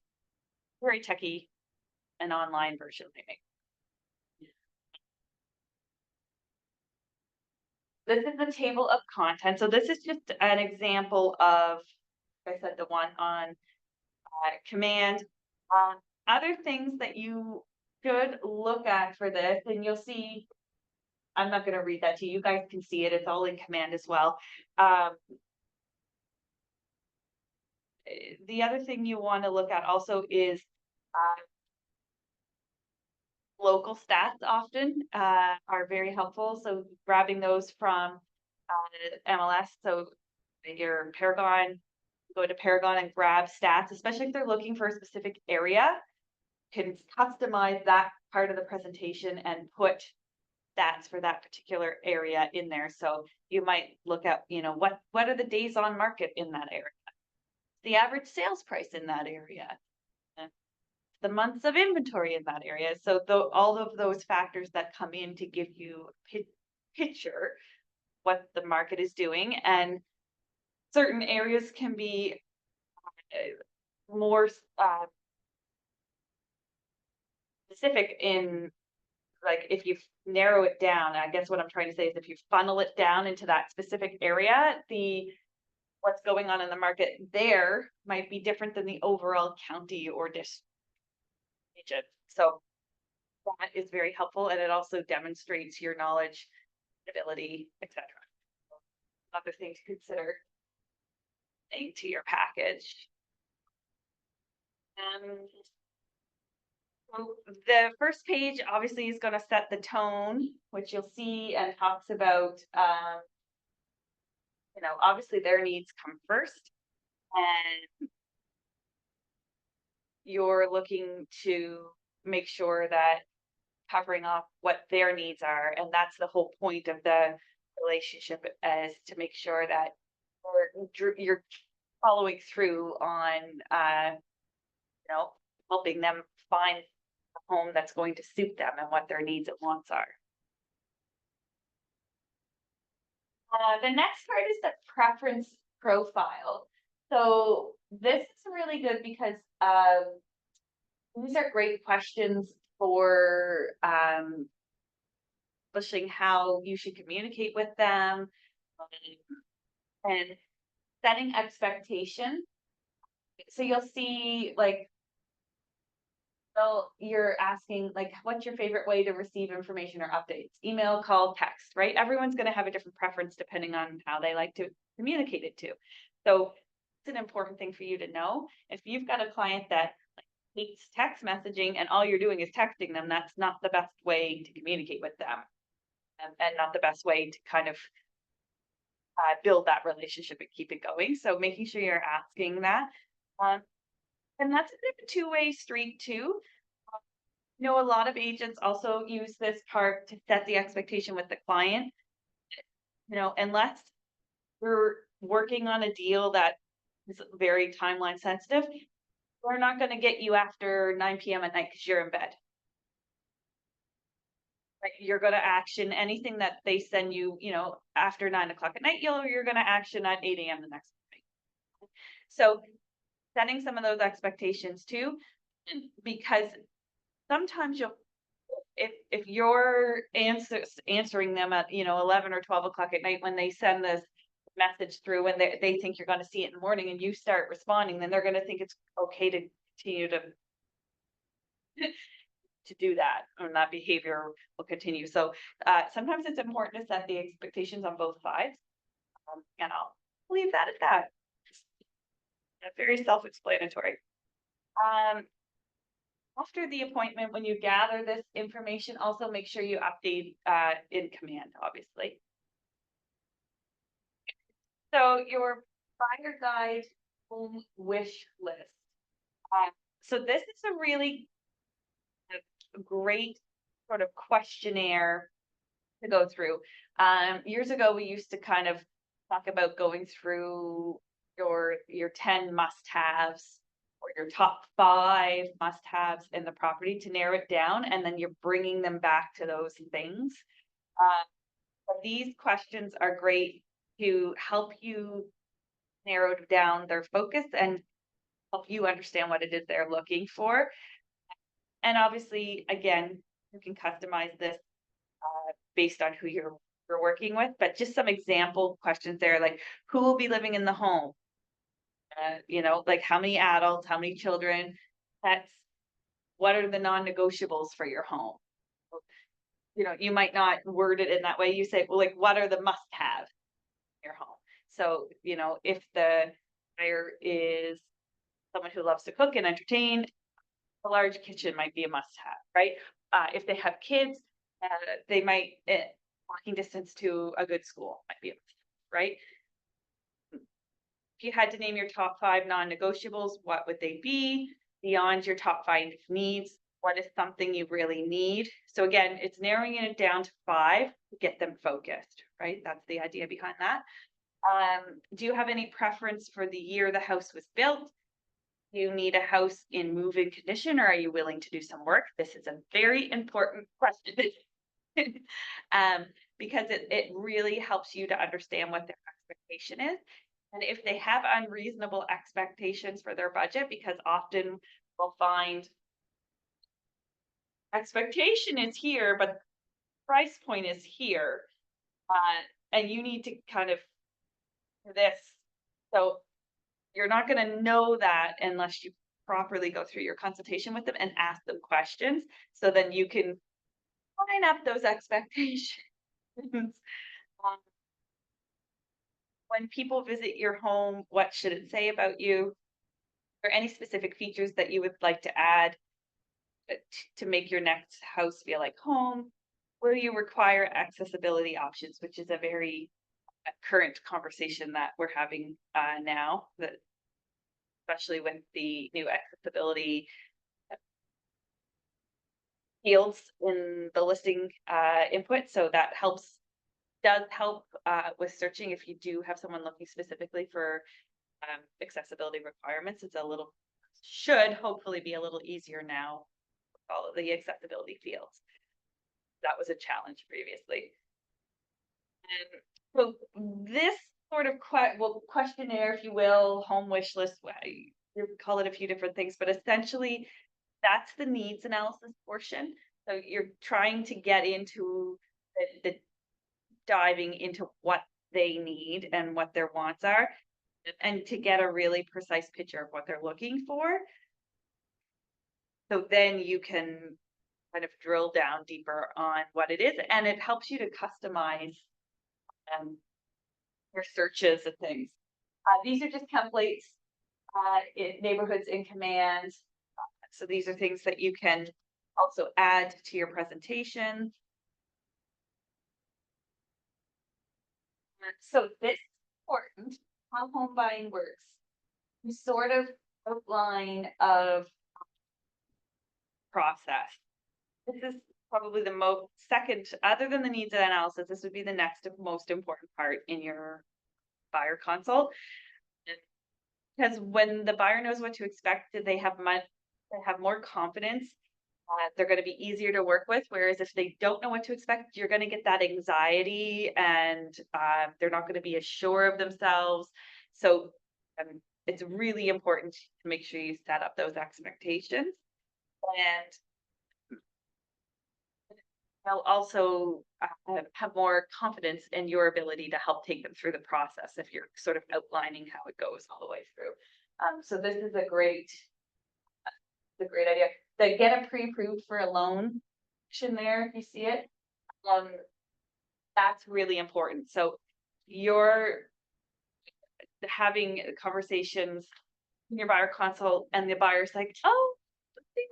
very techie, an online version they make. This is the table of content. So this is just an example of, like I said, the one on command. Other things that you should look at for this, and you'll see, I'm not going to read that to you. You guys can see it. It's all in command as well. The other thing you want to look at also is local stats often are very helpful. So grabbing those from MLS. So your Paragon, go to Paragon and grab stats, especially if they're looking for a specific area. Can customize that part of the presentation and put stats for that particular area in there. So you might look at, what are the days on market in that area? The average sales price in that area? The months of inventory in that area. So all of those factors that come in to give you a picture what the market is doing, and certain areas can be more specific in, like, if you narrow it down. I guess what I'm trying to say is if you funnel it down into that specific area, what's going on in the market there might be different than the overall county or district. So that is very helpful, and it also demonstrates your knowledge, ability, etc. Another thing to consider into your package. So the first page obviously is going to set the tone, which you'll see, and talks about, obviously their needs come first, and you're looking to make sure that covering off what their needs are. And that's the whole point of the relationship, is to make sure that you're following through on, helping them find a home that's going to suit them and what their needs and wants are. The next part is the preference profile. So this is really good because these are great questions for pushing how you should communicate with them and setting expectation. So you'll see, like, you're asking, like, what's your favorite way to receive information or updates? Email, call, text, right? Everyone's going to have a different preference depending on how they like to communicate it to. So it's an important thing for you to know. If you've got a client that hates text messaging and all you're doing is texting them, that's not the best way to communicate with them, and not the best way to kind of build that relationship and keep it going. So making sure you're asking that. And that's a bit of a two-way street too. You know, a lot of agents also use this part to set the expectation with the client. You know, unless we're working on a deal that is very timeline sensitive, we're not going to get you after 9 p.m. at night because you're in bed. Right? You're going to action anything that they send you, you know, after 9 o'clock at night, you're going to action at 8 a.m. the next morning. So setting some of those expectations too, because sometimes if you're answering them at, you know, 11 or 12 o'clock at night when they send this message through and they think you're going to see it in the morning and you start responding, then they're going to think it's okay to continue to do that, and that behavior will continue. So sometimes it's important to set the expectations on both sides, and I'll leave that at that. Very self-explanatory. After the appointment, when you gather this information, also make sure you update in command, obviously. So your buyer guide home wish list. So this is a really great sort of questionnaire to go through. Years ago, we used to kind of talk about going through your 10 must-haves or your top 5 must-haves in the property to narrow it down, and then you're bringing them back to those things. But these questions are great to help you narrow down their focus and help you understand what it is they're looking for. And obviously, again, you can customize this based on who you're working with, but just some example questions there, like who will be living in the home? You know, like how many adults, how many children, pets, what are the non-negotiables for your home? You know, you might not word it in that way. You say, well, like, what are the must-have in your home? So, you know, if the buyer is someone who loves to cook and entertain, a large kitchen might be a must-have, right? If they have kids, they might, walking distance to a good school might be a must-have, right? If you had to name your top 5 non-negotiables, what would they be? Beyond your top 5 needs, what is something you really need? So again, it's narrowing it down to 5 to get them focused, right? That's the idea behind that. Do you have any preference for the year the house was built? Do you need a house in move-in condition, or are you willing to do some work? This is a very important question. Because it really helps you to understand what their expectation is. And if they have unreasonable expectations for their budget, because often we'll find expectation is here, but price point is here. And you need to kind of this. So you're not going to know that unless you properly go through your consultation with them and ask them questions. So then you can line up those expectations. When people visit your home, what should it say about you? Or any specific features that you would like to add to make your next house feel like home? Will you require accessibility options, which is a very current conversation that we're having now, that especially with the new accessibility fields in the listing input. So that does help with searching. If you do have someone looking specifically for accessibility requirements, it's should hopefully be a little easier now with all of the accessibility fields. That was a challenge previously. And so this sort of questionnaire, if you will, home wish list, you call it a few different things, but essentially that's the needs analysis portion. So you're trying to get into the diving into what they need and what their wants are, and to get a really precise picture of what they're looking for. So then you can kind of drill down deeper on what it is, and it helps you to customize your searches and things. These are just templates, neighborhoods in command. So these are things that you can also add to your presentation. So this how home buying works. We sort of outline of process. This is probably the most second, other than the needs analysis, this would be the next most important part in your buyer consult. Because when the buyer knows what to expect, they have more confidence. They're going to be easier to work with. Whereas if they don't know what to expect, you're going to get that anxiety, and they're not going to be as sure of themselves. So it's really important to make sure you set up those expectations, and they'll also have more confidence in your ability to help take them through the process if you're sort of outlining how it goes all the way through. So this is a great idea. The get a pre-approved for a loan section there, if you see it, that's really important. So you're having conversations in your buyer consult, and the buyer's like, "Oh, I think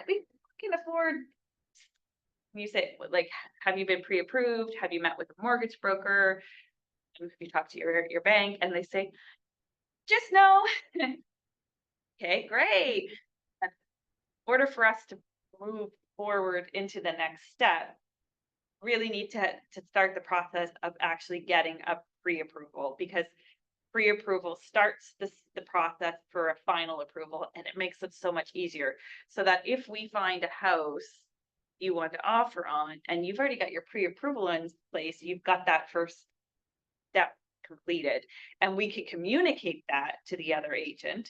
we can afford." You say, like, have you been pre-approved? Have you met with a mortgage broker? Have you talked to your bank? And they say, just no. Okay, great. In order for us to move forward into the next step, really need to start the process of actually getting a pre-approval, because pre-approval starts the process for a final approval, and it makes it so much easier. So that if we find a house you want to offer on, and you've already got your pre-approval in place, you've got that first step completed, and we can communicate that to the other agent,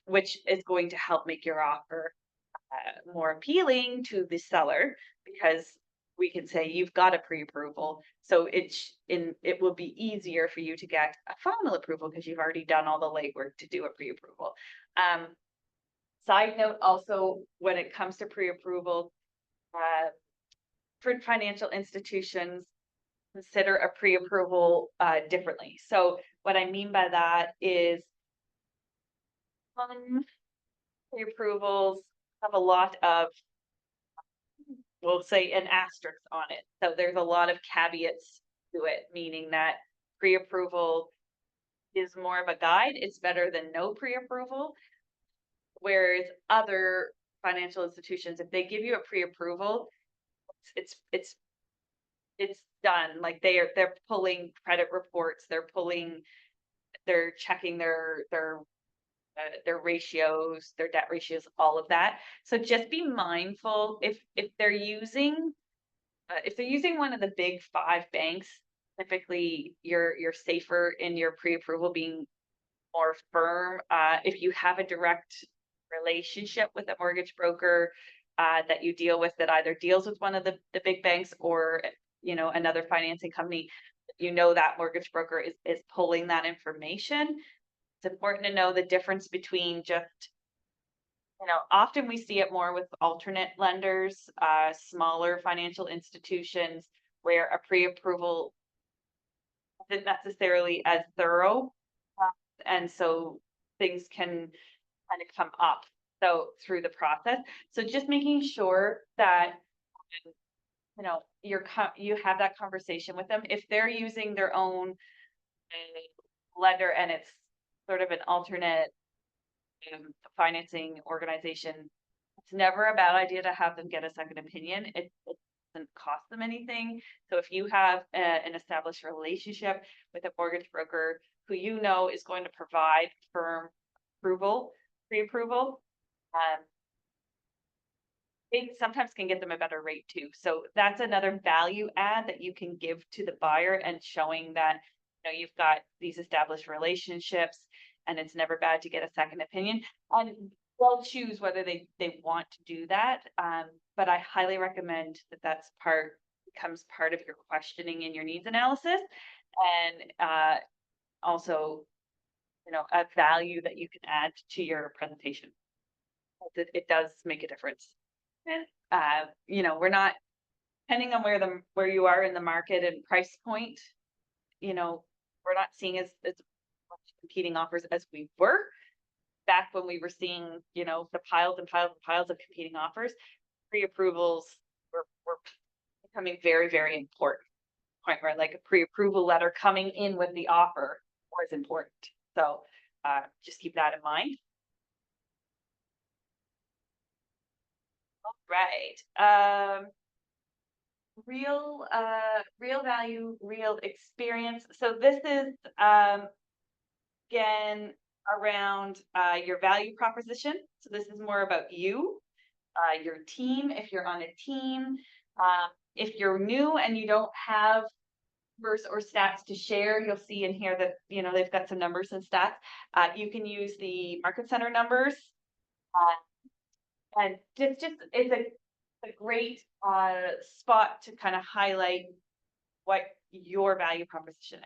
which is going to help make your offer more appealing to the seller, because we can say you've got a pre-approval, so it will be easier for you to get a final approval because you've already done all the legwork to do a pre-approval. Side note also, when it comes to pre-approval, for financial institutions, consider a pre-approval differently. So what I mean by that is pre-approvals have a lot of, we'll say, an asterisk on it. So there's a lot of caveats to it, meaning that pre-approval is more of a guide. It's better than no pre-approval. Whereas other financial institutions, if they give you a pre-approval, it's done. Like they're pulling credit reports, they're checking their ratios, their debt ratios, all of that. So just be mindful if they're using one of the big 5 banks, typically you're safer in your pre-approval being more firm. If you have a direct relationship with a mortgage broker that you deal with, that either deals with one of the big banks or another financing company, that mortgage broker is pulling that information. It's important to know the difference between just, often we see it more with alternate lenders, smaller financial institutions, where a pre-approval isn't necessarily as thorough, and so things can kind of come up through the process. So just making sure that you have that conversation with them. If they're using their own lender and it's sort of an alternate financing organization, it's never a bad idea to have them get a second opinion. It doesn't cost them anything. So if you have an established relationship with a mortgage broker who is going to provide firm pre-approval, they sometimes can get them a better rate too. So that's another value add that you can give to the buyer, and showing that you've got these established relationships, and it's never bad to get a second opinion. And they'll choose whether they want to do that. But I highly recommend that becomes part of your questioning and your needs analysis, and also a value that you can add to your presentation. It does make a difference. And we're not, depending on where you are in the market and price point, we're not seeing as much competing offers as we were back when we were seeing the piles and piles and piles of competing offers. Pre-approvals were becoming very, very important point, where like a pre-approval letter coming in with the offer was important. So just keep that in mind. All right. Real value, real experience. So this is again around your value proposition. So this is more about you, your team, if you're on a team. If you're new and you don't have numbers or stats to share, you'll see in here that, you know, they've got some numbers and stats. You can use the market center numbers. And it's a great spot to kind of highlight what your value proposition is.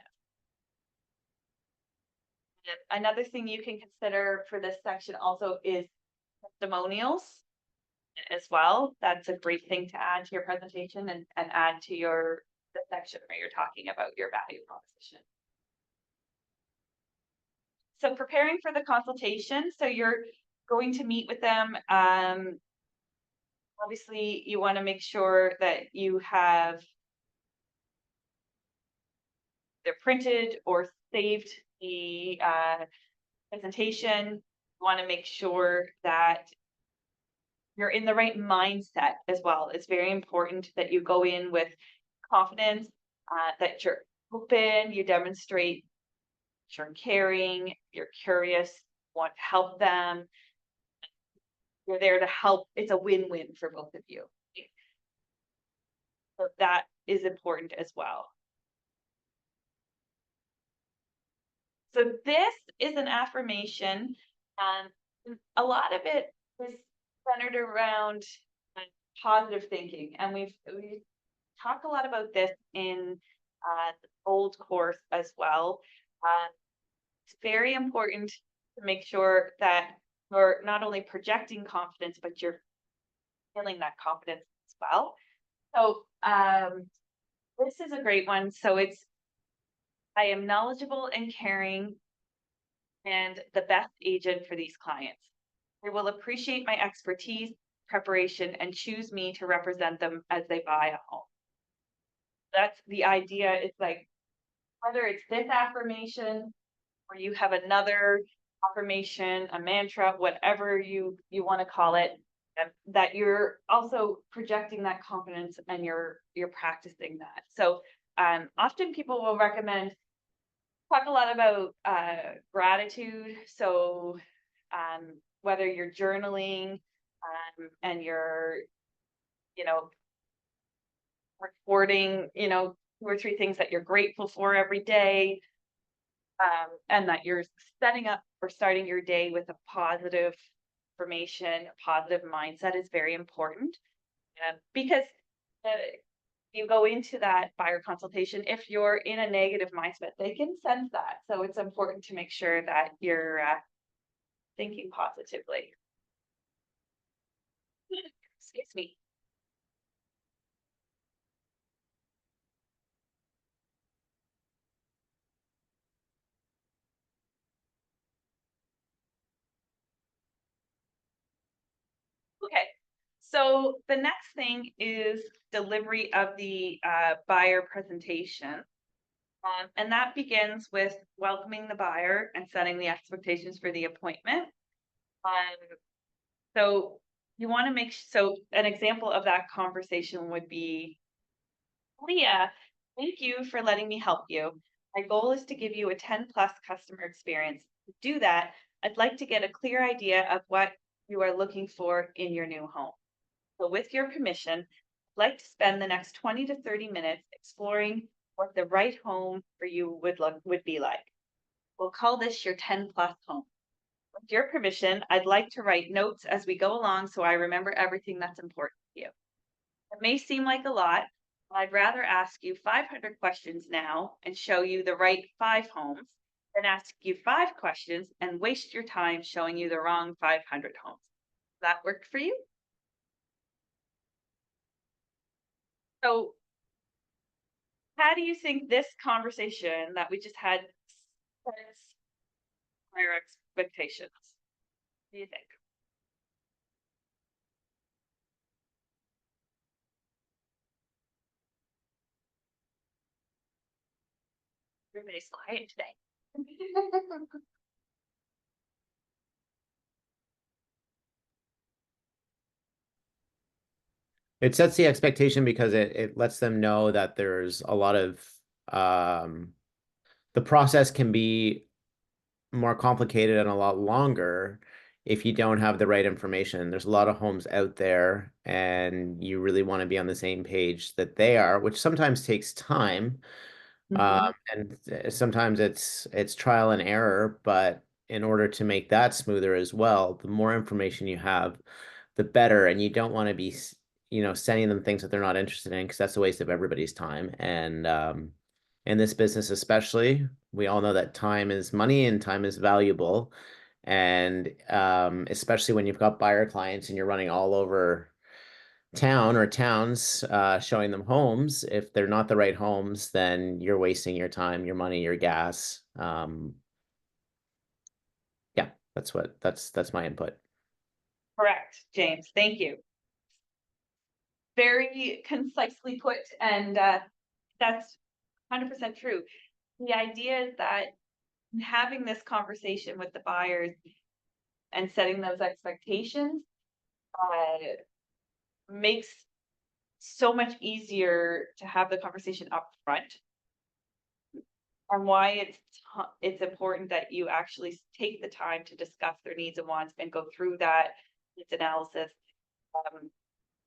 Another thing you can consider for this section also is testimonials as well. That's a great thing to add to your presentation and add to the section where you're talking about your value proposition. So preparing for the consultation, so you're going to meet with them. Obviously, you want to make sure that you have they're printed or saved the presentation. You want to make sure that you're in the right mindset as well. It's very important that you go in with confidence, that you're open, you demonstrate you're caring, you're curious, want to help them. You're there to help. It's a win-win for both of you. So that is important as well. So this is an affirmation, and a lot of it is centered around positive thinking, and we talk a lot about this in the old course as well. It's very important to make sure that you're not only projecting confidence, but you're feeling that confidence as well. So this is a great one. So it's, I am knowledgeable and caring and the best agent for these clients. They will appreciate my expertise, preparation, and choose me to represent them as they buy a home. That's the idea. It's like, whether it's this affirmation or you have another affirmation, a mantra, whatever you want to call it, that you're also projecting that confidence and you're practicing that. So often people will talk a lot about gratitude. So whether you're journaling and you're, recording, 2 or 3 things that you're grateful for every day, and that you're setting up or starting your day with a positive affirmation, a positive mindset is very important, because you go into that buyer consultation, if you're in a negative mindset, they can sense that. So it's important to make sure that you're thinking positively. Excuse me. Okay, so the next thing is delivery of the buyer presentation. And that begins with welcoming the buyer and setting the expectations for the appointment. So you want to so an example of that conversation would be, Leah, thank you for letting me help you. My goal is to give you a 10+ customer experience. To do that, I'd like to get a clear idea of what you are looking for in your new home. So with your permission, I'd like to spend the next 20 to 30 minutes exploring what the right home for you would be like. We'll call this your 10+ home. With your permission, I'd like to write notes as we go along so I remember everything that's important to you. It may seem like a lot, but I'd rather ask you 500 questions now and show you the right 5 homes than ask you 5 questions and waste your time showing you the wrong 500 homes. Does that work for you? So how do you think this conversation that we just had sets our expectations? What do you think? Everybody's quiet today. It sets the expectation because it lets them know that there's a lot of the process can be more complicated and a lot longer if you don't have the right information. There's a lot of homes out there and you really want to be on the same page that they are, which sometimes takes time. And sometimes it's trial and error, but in order to make that smoother as well, the more information you have, the better. And you don't want to be, sending them things that they're not interested in because that's a waste of everybody's time. And in this business, especially, we all know that time is money and time is valuable. And especially when you've got buyer clients and you're running all over town or towns showing them homes, if they're not the right homes, then you're wasting your time, your money, your gas. Yeah, that's my input. Correct, James, thank you. Very concisely put, and that's 100% true. The idea is that having this conversation with the buyers and setting those expectations makes so much easier to have the conversation up front, and why it's important that you actually take the time to discuss their needs and wants and go through that needs analysis.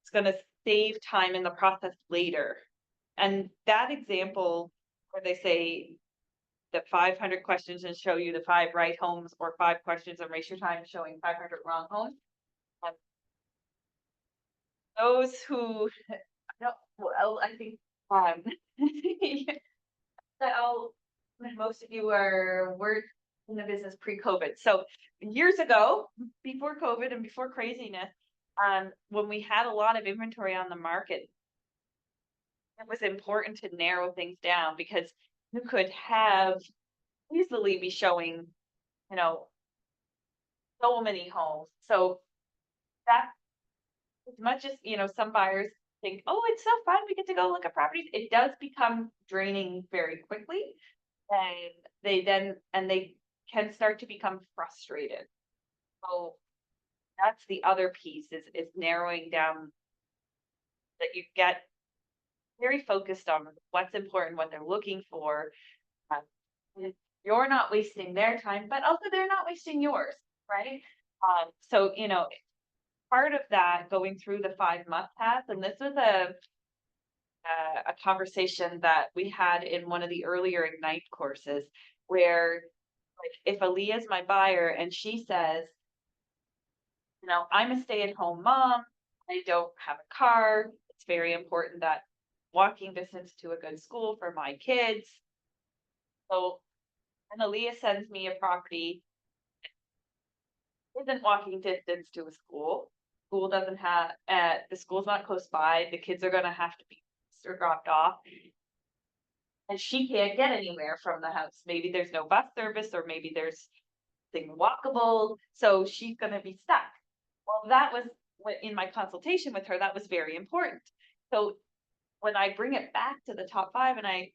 It's going to save time in the process later. And that example where they say the 500 questions and show you the 5 right homes, or 5 questions and waste your time showing 500 wrong homes. Those who, no, well, I think that most of you were in the business pre-COVID. So years ago, before COVID and before craziness, when we had a lot of inventory on the market, it was important to narrow things down because you could have easily be showing, so many homes. So that, as much as, some buyers think, oh, it's so fun, we get to go look at properties, it does become draining very quickly. And they can start to become frustrated. So that's the other piece is narrowing down, that you get very focused on what's important, what they're looking for. You're not wasting their time, but also they're not wasting yours, right? So, part of that, going through the 5 must-haves, and this was a conversation that we had in one of the earlier Ignite courses, where, like, if Aaliyah is my buyer and she says, I'm a stay-at-home mom, I don't have a car, it's very important that walking distance to a good school for my kids. So, and Aaliyah sends me a property, isn't walking distance to a school. School doesn't have, the school's not close by. The kids are going to have to be dropped off. And she can't get anywhere from the house. Maybe there's no bus service, or maybe there's thing walkable. So she's going to be stuck. Well, that was in my consultation with her, that was very important. So when I bring it back to the top 5 and I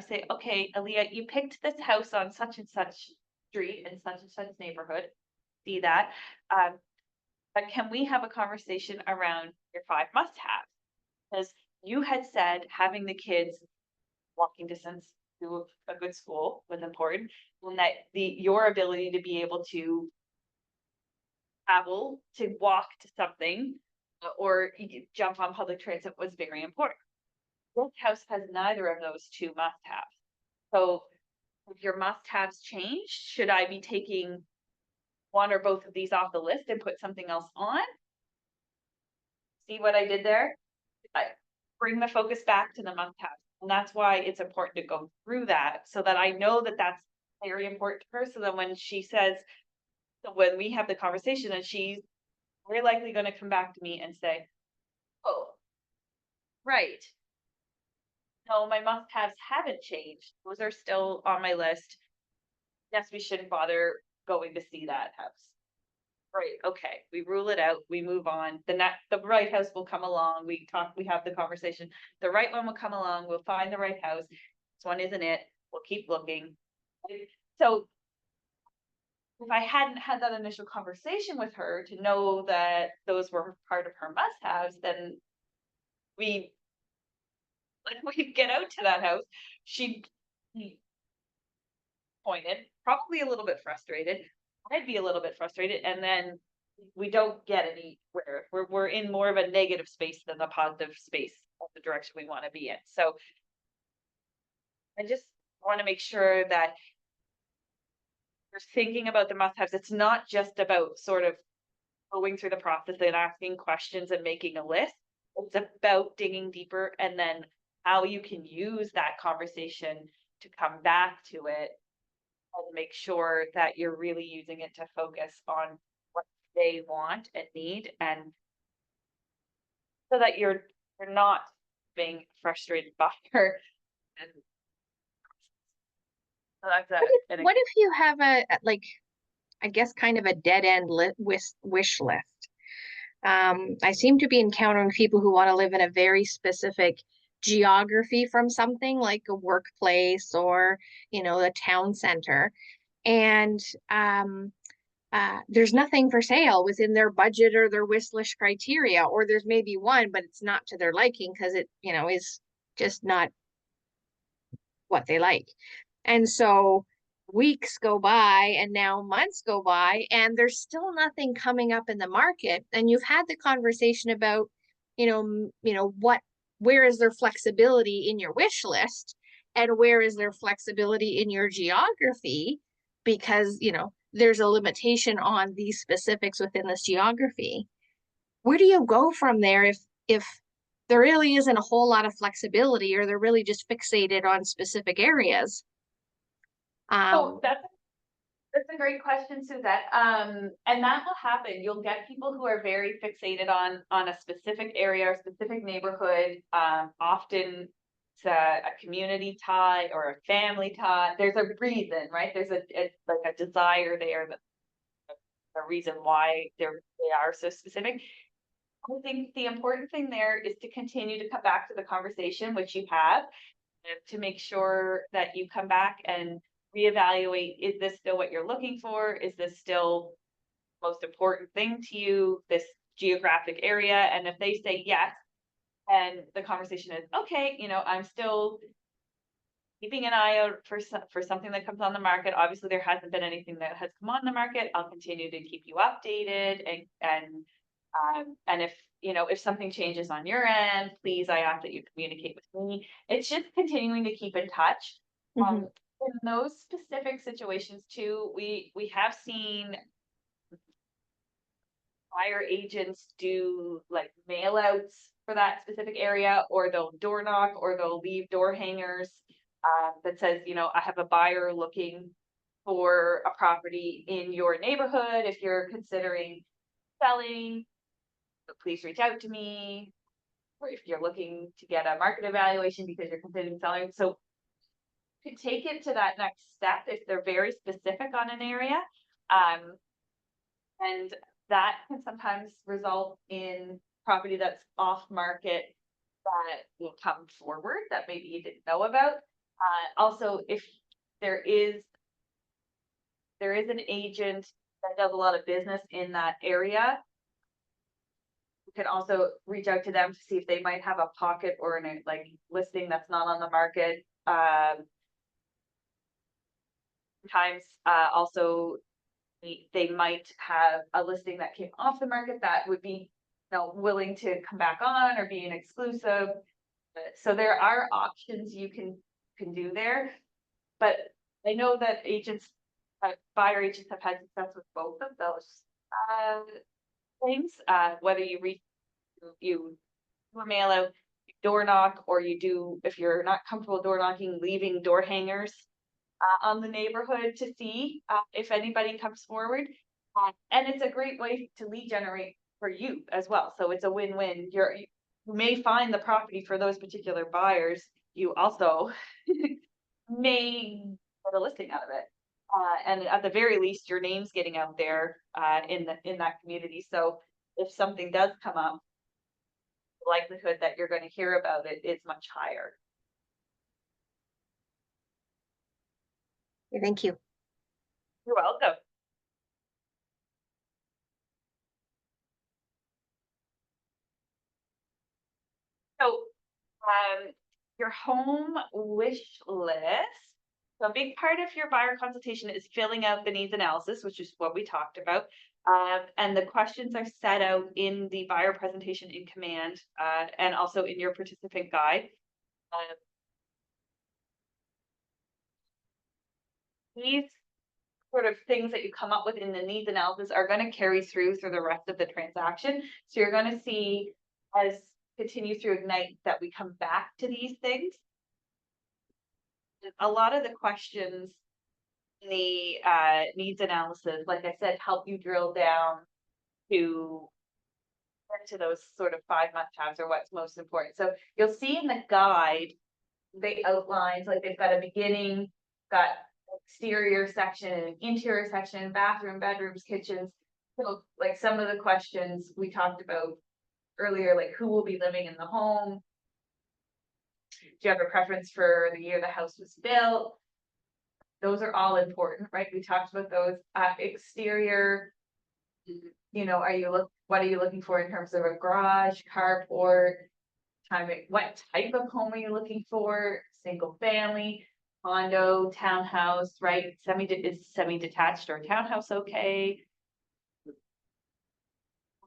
say, okay, Aaliyah, you picked this house on such and such street in such and such neighborhood. See that. But can we have a conversation around your 5 must-haves? Because you had said having the kids walking distance to a good school was important, and that your ability to be able to travel, to walk to something, or jump on public transit was very important. This house has neither of those 2 must-haves. So if your must-haves change, should I be taking one or both of these off the list and put something else on? See what I did there? I bring the focus back to the must-haves. And that's why it's important to go through that, so that I know that that's very important to her. So that when she says, when we have the conversation, and she's very likely going to come back to me and say, oh, right. No, my must-haves haven't changed. Those are still on my list. Yes, we shouldn't bother going to see that house. Right, okay, we rule it out, we move on. The right house will come along, we have the conversation. The right one will come along, we'll find the right house. This one isn't it, we'll keep looking. So if I hadn't had that initial conversation with her to know that those were part of her must-haves, then we we'd get out to that house. She'd be pointed, probably a little bit frustrated. I'd be a little bit frustrated, and then we don't get anywhere. We're in more of a negative space than the positive space of the direction we want to be in. So I just want to make sure that you're thinking about the must-haves. It's not just about sort of going through the process and asking questions and making a list. It's about digging deeper, and then how you can use that conversation to come back to it and make sure that you're really using it to focus on what they want and need, and so that you're not being frustrated by her. And so that's What if you have like, I guess kind of a dead end wish list? I seem to be encountering people who want to live in a very specific geography from something like a workplace or, you know, a town center. And there's nothing for sale within their budget or their wish list criteria, or there's maybe one, but it's not to their liking because it, you know, is just not what they like. And so weeks go by and now months go by and there's still nothing coming up in the market. And you've had the conversation about, where is there flexibility in your wish list and where is there flexibility in your geography? Because, there's a limitation on these specifics within this geography. Where do you go from there if there really isn't a whole lot of flexibility, or they're really just fixated on specific areas? So that's a great question, Suzette. And that will happen. You'll get people who are very fixated on a specific area or specific neighborhood. Often it's a community tie or a family tie. There's a reason, right? There's like a desire there, that a reason why they are so specific. I think the important thing there is to continue to come back to the conversation, which you have, to make sure that you come back and reevaluate, is this still what you're looking for? Is this still the most important thing to you, this geographic area? And if they say yes, and the conversation is, okay, I'm still keeping an eye out for something that comes on the market. Obviously, there hasn't been anything that has come on the market. I'll continue to keep you updated, and if something changes on your end, please, I ask that you communicate with me. It's just continuing to keep in touch. Mm-hmm. In those specific situations too, we have seen buyer agents do like mail outs for that specific area, or they'll door knock, or they'll leave door hangers that says, I have a buyer looking for a property in your neighborhood. If you're considering selling, please reach out to me. Or if you're looking to get a market evaluation because you're considering selling. So to take it to that next step, if they're very specific on an area, and that can sometimes result in property that's off market that will come forward that maybe you didn't know about. Also, if there is an agent that does a lot of business in that area, you can also reach out to them to see if they might have a pocket or an listing that's not on the market. Sometimes also they might have a listing that came off the market that would be willing to come back on or be an exclusive. So there are options you can do there, but I know that buyer agents have had success with both of those things. Whether you do a mail out, you door knock, or you do, if you're not comfortable door knocking, leaving door hangers on the neighborhood to see if anybody comes forward. And it's a great way to lead generate for you as well. So it's a win-win. You may find the property for those particular buyers. You also may get a listing out of it. And at the very least, your name's getting out there in that community. So if something does come up, the likelihood that you're going to hear about it is much higher. Thank you. You're welcome. So, your home wish list. So a big part of your buyer consultation is filling out the needs analysis, which is what we talked about. And the questions are set out in the buyer presentation in Command, and also in your participant guide. These sort of things that you come up with in the needs analysis are going to carry through the rest of the transaction. So you're going to see as continue through Ignite that we come back to these things. A lot of the questions in the needs analysis, like I said, help you drill down to those sort of 5 must-haves or what's most important. So you'll see in the guide, they outline, like they've got a beginning, got exterior section, interior section, bathroom, bedrooms, kitchens. So like some of the questions we talked about earlier, like who will be living in the home? Do you have a preference for the year the house was built? Those are all important, right? We talked about those. Exterior, you know, what are you looking for in terms of a garage, carport? What type of home are you looking for? Single family, condo, townhouse, right? Is semi-detached or a townhouse okay?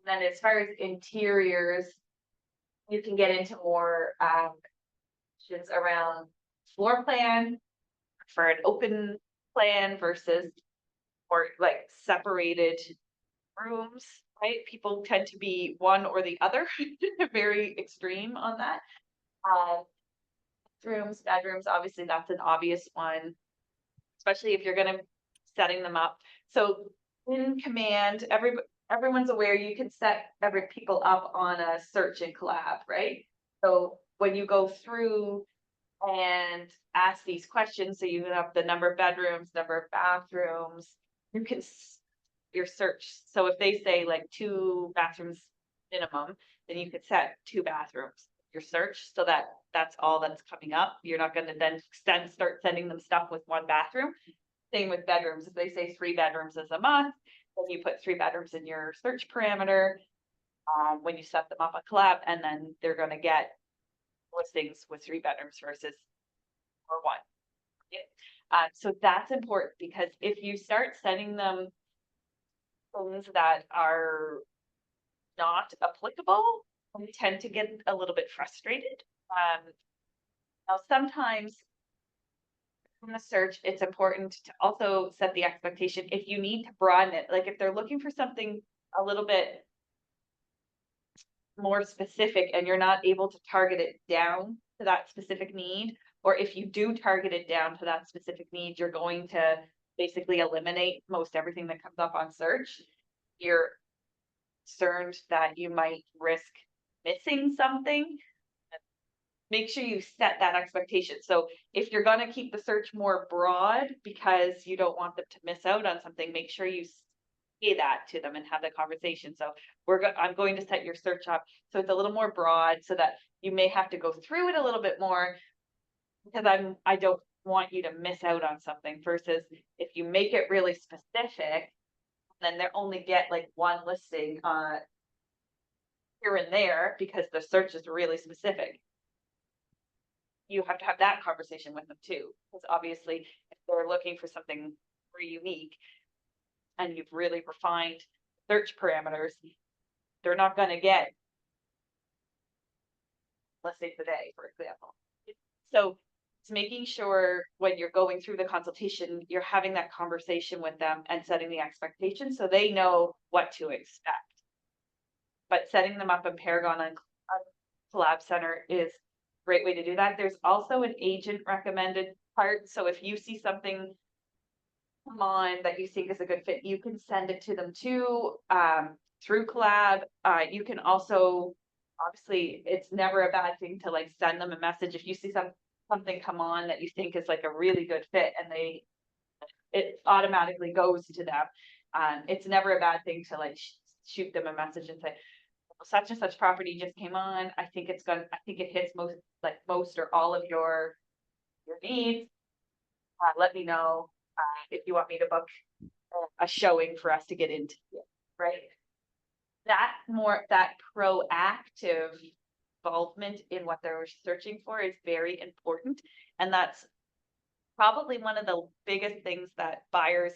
Then as far as interiors, you can get into more questions around floor plan for an open plan versus or like separated rooms, right? People tend to be one or the other, very extreme on that. Rooms, bedrooms, obviously that's an obvious one, especially if you're gonna setting them up. So in Command, everyone's aware you can set people up on a search in Collab, right? So when you go through and ask these questions, so you have the number of bedrooms, number of bathrooms, you can your search. So if they say like 2 bathrooms minimum, then you could set 2 bathrooms your search so that that's all that's coming up. You're not going to then start sending them stuff with 1 bathroom. Same with bedrooms. If they say 3 bedrooms is a must, then you put 3 bedrooms in your search parameter when you set them up on Collab, and then they're going to get listings with 3 bedrooms versus or 1. So that's important because if you start sending them things that are not applicable, we tend to get a little bit frustrated. Now, sometimes in the search, it's important to also set the expectation if you need to broaden it. Like if they're looking for something a little bit more specific and you're not able to target it down to that specific need, or if you do target it down to that specific need, you're going to basically eliminate most everything that comes up on search. You're concerned that you might risk missing something. Make sure you set that expectation. So if you're going to keep the search more broad because you don't want them to miss out on something, make sure you say that to them and have that conversation. So I'm going to set your search up so it's a little more broad so that you may have to go through it a little bit more because I don't want you to miss out on something versus if you make it really specific, then they only get like 1 listing here and there because the search is really specific. You have to have that conversation with them too, because obviously if they're looking for something very unique and you've really refined search parameters, they're not going to get, let's say today, for example. So it's making sure when you're going through the consultation, you're having that conversation with them and setting the expectations so they know what to expect. But setting them up in Paragon and Collab Center is a great way to do that. There's also an agent recommended part. So if you see something come on that you think is a good fit, you can send it to them too through Collab. You can also, obviously, it's never a bad thing to like send them a message if you see something come on that you think is like a really good fit and it automatically goes to them. It's never a bad thing to like shoot them a message and say, such and such property just came on. I think it hits most or all of your needs. Let me know. if you want me to book a showing for us to get into it, right? That proactive involvement in what they're searching for is very important. And that's probably one of the biggest things that buyers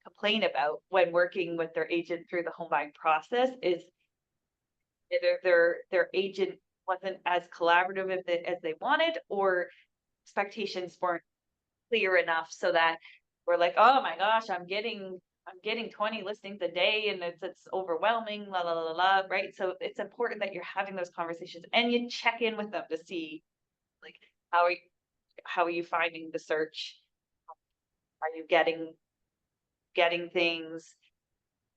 complain about when working with their agent through the home buying process is either their agent wasn't as collaborative as they wanted, or expectations weren't clear enough so that we're like, oh my gosh, I'm getting 20 listings a day and it's overwhelming, la la la la, right? So it's important that you're having those conversations and you check in with them to see like how are you finding the search? Are you getting things?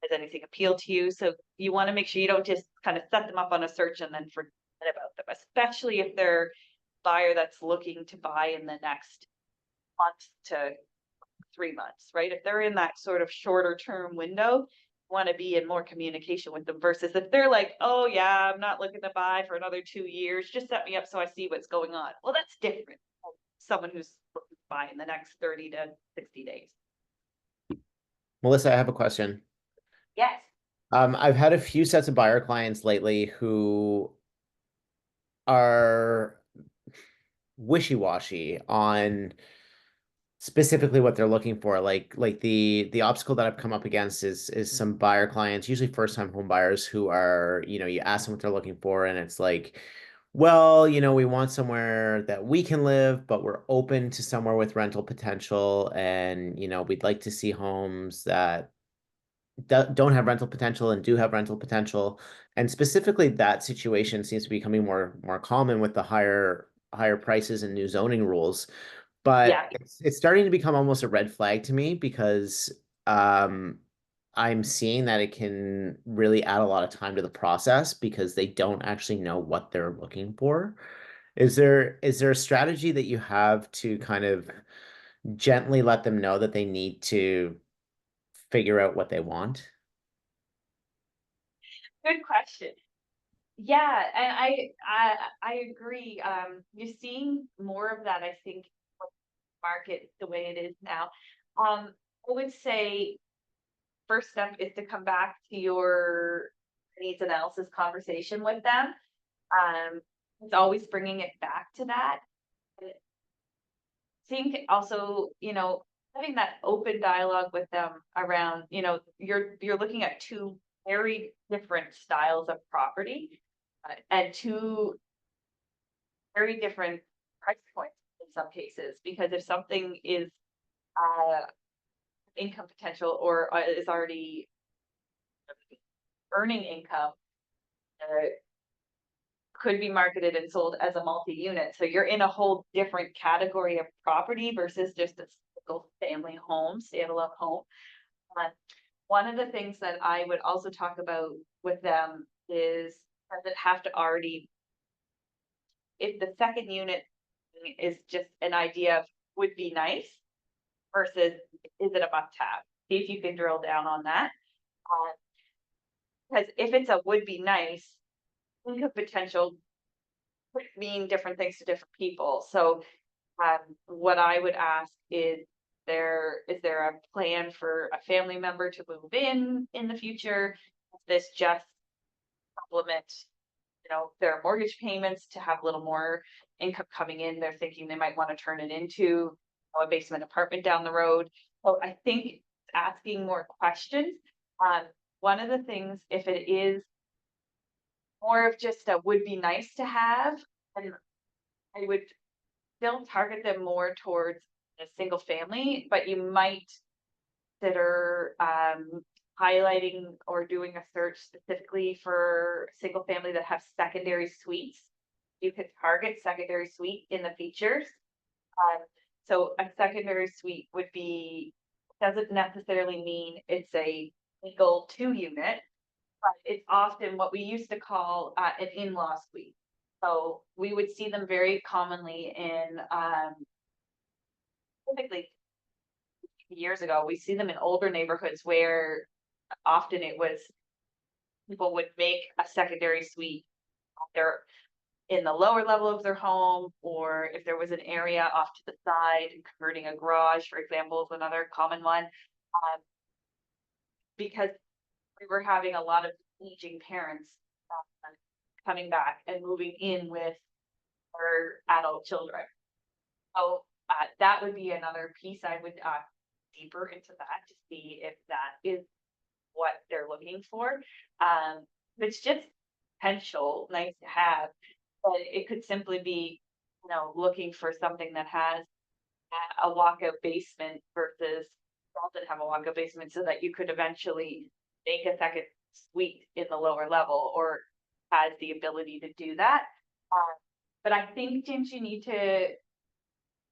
Does anything appeal to you? So you want to make sure you don't just kind of set them up on a search and then forget about them, especially if they're buyer that's looking to buy in the next month to 3 months, right? If they're in that sort of shorter term window, want to be in more communication with them versus if they're like, oh yeah, I'm not looking to buy for another 2 years, just set me up so I see what's going on. Well, that's different from someone who's looking to buy in the next 30 to 60 days. Melissa, I have a question. Yes. I've had a few sets of buyer clients lately who are wishy-washy on specifically what they're looking for. Like the obstacle that I've come up against is some buyer clients, usually first-time home buyers, who are, you ask them what they're looking for, and it's like, well, we want somewhere that we can live, but we're open to somewhere with rental potential, and we'd like to see homes that don't have rental potential and do have rental potential. And specifically, that situation seems to be becoming more common with the higher prices and new zoning rules. But Yeah. it's starting to become almost a red flag to me because I'm seeing that it can really add a lot of time to the process because they don't actually know what they're looking for. Is there a strategy that you have to kind of gently let them know that they need to figure out what they want? Good question. Yeah, and I agree. You're seeing more of that, I think, with the market the way it is now. I would say first step is to come back to your needs analysis conversation with them. It's always bringing it back to that. I think also, having that open dialogue with them around, you're looking at two very different styles of property and two very different price points in some cases, because if something is uh income potential or is already earning income, uh, could be marketed and sold as a multi-unit. So you're in a whole different category of property versus just a single family home, standalone home. Uh, One of the things that I would also talk about with them is, does it have to already, if the second unit is just an idea of would be nice versus is it a must have? See if you can drill down on that. Because if it's a would be nice, income potential could mean different things to different people. So what I would ask is there a plan for a family member to move in the future? Is this just supplement, their mortgage payments to have a little more income coming in? They're thinking they might want to turn it into a basement apartment down the road. So I think asking more questions. One of the things, if it is more of just a would be nice to have, and I would still target them more towards a single family, but you might consider highlighting or doing a search specifically for single family that have secondary suites. You could target secondary suite in the features. So a secondary suite doesn't necessarily mean it's a single 2-unit, but it's often what we used to call an in-law suite. So we would see them very commonly in typically years ago, we see them in older neighborhoods where often it was people would make a secondary suite. Their in the lower level of their home, or if there was an area off to the side, converting a garage, for example, is another common one. Because we were having a lot of aging parents coming back and moving in with their adult children. So that would be another piece I would deeper into that to see if that is what they're looking for. It's just potential, nice to have, but it could simply be, you know, looking for something that has a walkout basement versus doesn't have a walkout basement, so that you could eventually make a second suite in the lower level, or has the ability to do that. But I think, James, you need to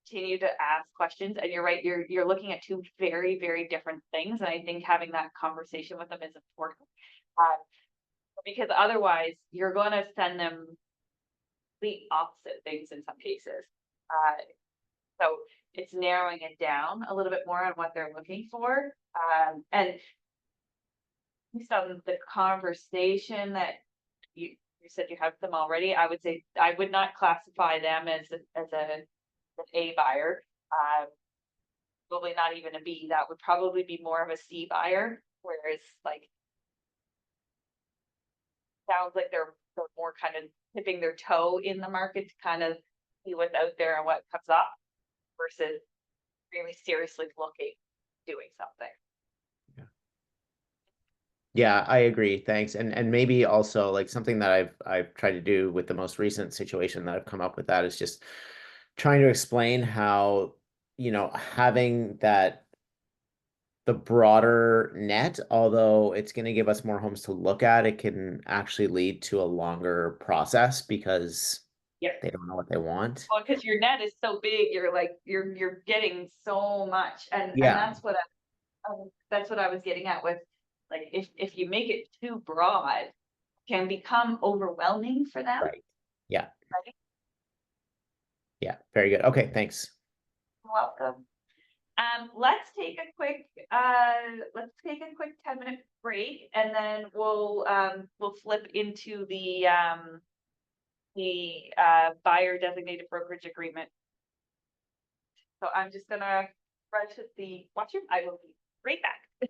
continue to ask questions, and you're right, you're looking at two very, very different things, and I think having that conversation with them is important. Because otherwise you're going to send them the opposite things in some cases. So it's narrowing it down a little bit more on what they're looking for. And based on the conversation that you said you have them already, I would say I would not classify them as an A buyer. Probably not even a B. That would probably be more of a C buyer, whereas like sounds like they're more kind of dipping their toe in the market to kind of see what's out there and what comes up, versus really seriously looking, doing something. Yeah, I agree. Thanks. And maybe also like something that I've tried to do with the most recent situation that I've come up with, that is just trying to explain how, you know, having the broader net, although it's going to give us more homes to look at, it can actually lead to a longer process because they don't know what they want. Well, because your net is so big, you're like you're getting so much, and Yeah. that's what I was getting at with, like, if you make it too broad, it can become overwhelming for them. Right. Yeah. Right? Yeah. Very good. Okay. Thanks. You're welcome. Let's take a quick 10-minute break, and then we'll flip into the buyer designated brokerage agreement. So I'm just gonna run to the watchroom. I will be right back.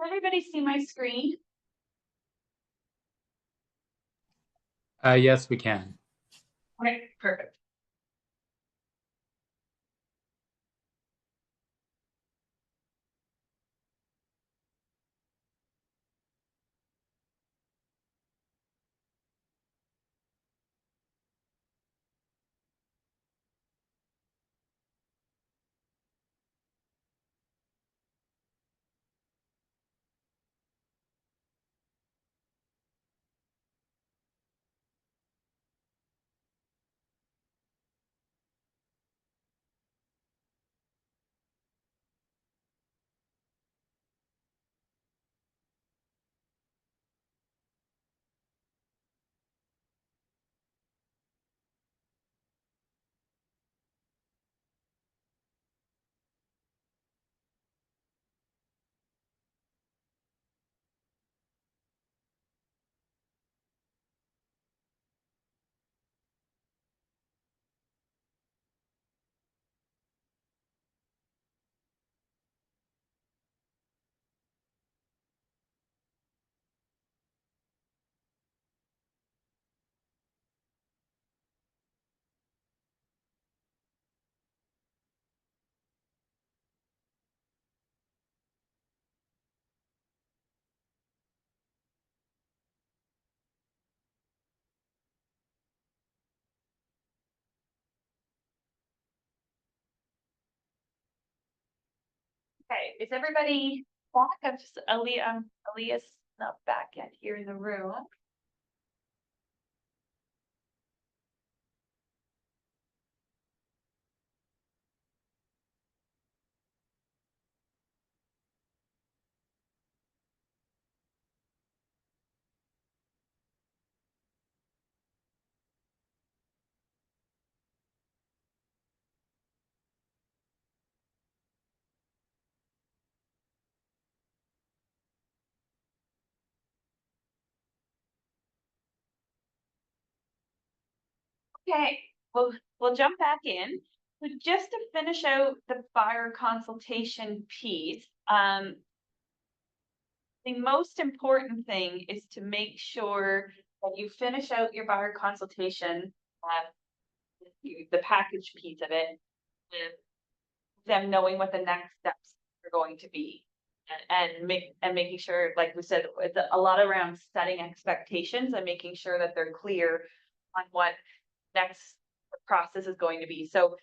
Can everybody see my screen? Yes, we can. Okay, perfect. Okay, is everybody back? I'm just Aaliyah's not back yet here in the room. Okay, we'll jump back in. So just to finish out the buyer consultation piece, the most important thing is to make sure that you finish out your buyer consultation, the package piece of it, with them knowing what the next steps are going to be. And making sure, like we said, it's a lot around setting expectations and making sure that they're clear on what next process is going to be. So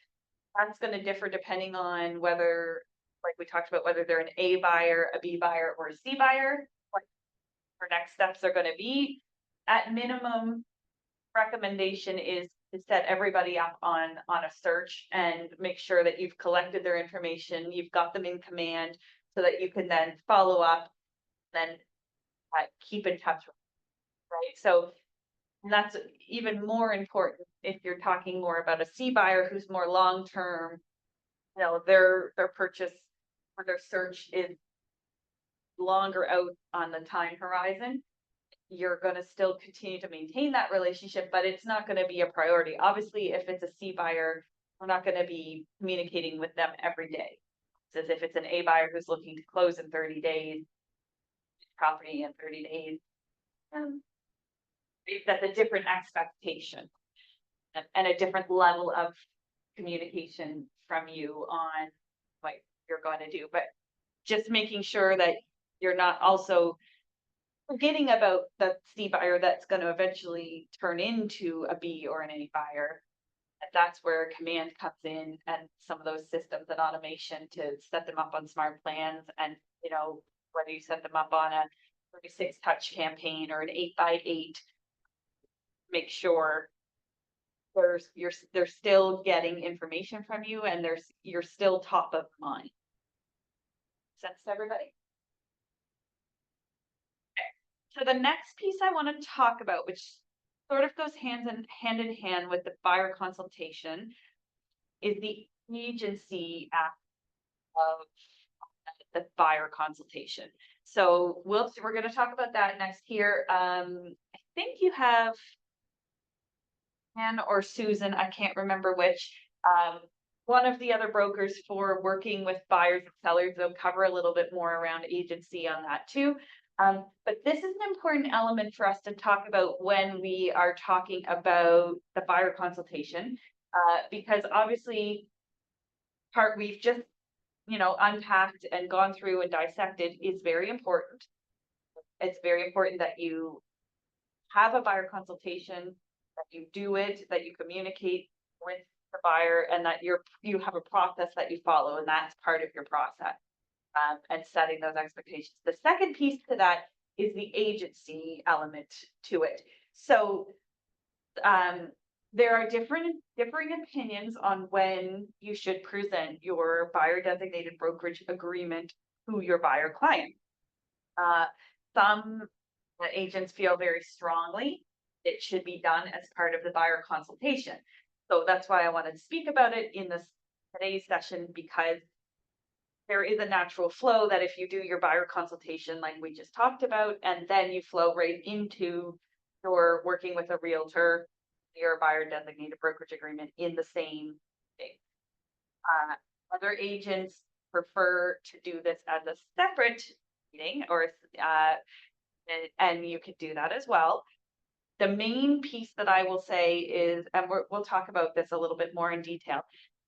that's going to differ depending on whether, like we talked about, whether they're an A buyer, a B buyer, or a C buyer, what our next steps are going to be. At minimum, recommendation is to set everybody up on a search and make sure that you've collected their information, you've got them in command, so that you can then follow up, then keep in touch with them, right? So and that's even more important if you're talking more about a C buyer who's more long term. You know, their purchase or their search is longer out on the time horizon, you're gonna still continue to maintain that relationship, but it's not gonna be a priority. Obviously, if it's a C buyer, we're not gonna be communicating with them every day. As if it's an A buyer who's looking to close in 30 days, property in 30 days. That's a different expectation and a different level of communication from you on what you're going to do. But just making sure that you're not also forgetting about the C buyer that's going to eventually turn into a B or an A buyer. And that's where command comes in, and some of those systems and automation to set them up on smart plans, and whether you set them up on a 36 touch campaign or an 8x8, make sure they're still getting information from you, and you're still top of mind. Sense to everybody? Okay. So the next piece I want to talk about, which sort of goes hand in hand with the buyer consultation, is the agency aspect of the buyer consultation. So we're going to talk about that next here. I think you have Anne or Susan, I can't remember which, one of the other brokers for working with buyers and sellers. They'll cover a little bit more around agency on that too. But this is an important element for us to talk about when we are talking about the buyer consultation, because obviously part we've just unpacked and gone through and dissected is very important. It's very important that you have a buyer consultation, that you do it, that you communicate with the buyer, and that you have a process that you follow, and that's part of your process, and setting those expectations. The second piece to that is the agency element to it. So there are differing opinions on when you should present your buyer designated brokerage agreement to your buyer client. Some agents feel very strongly it should be done as part of the buyer consultation. So that's why I wanted to speak about it in today's session, because there is a natural flow that if you do your buyer consultation like we just talked about, and then you flow right into your working with a realtor, your buyer designated brokerage agreement in the same day. Other agents prefer to do this as a separate meeting, or and you could do that as well. The main piece that I will say is, and we'll talk about this a little bit more in detail.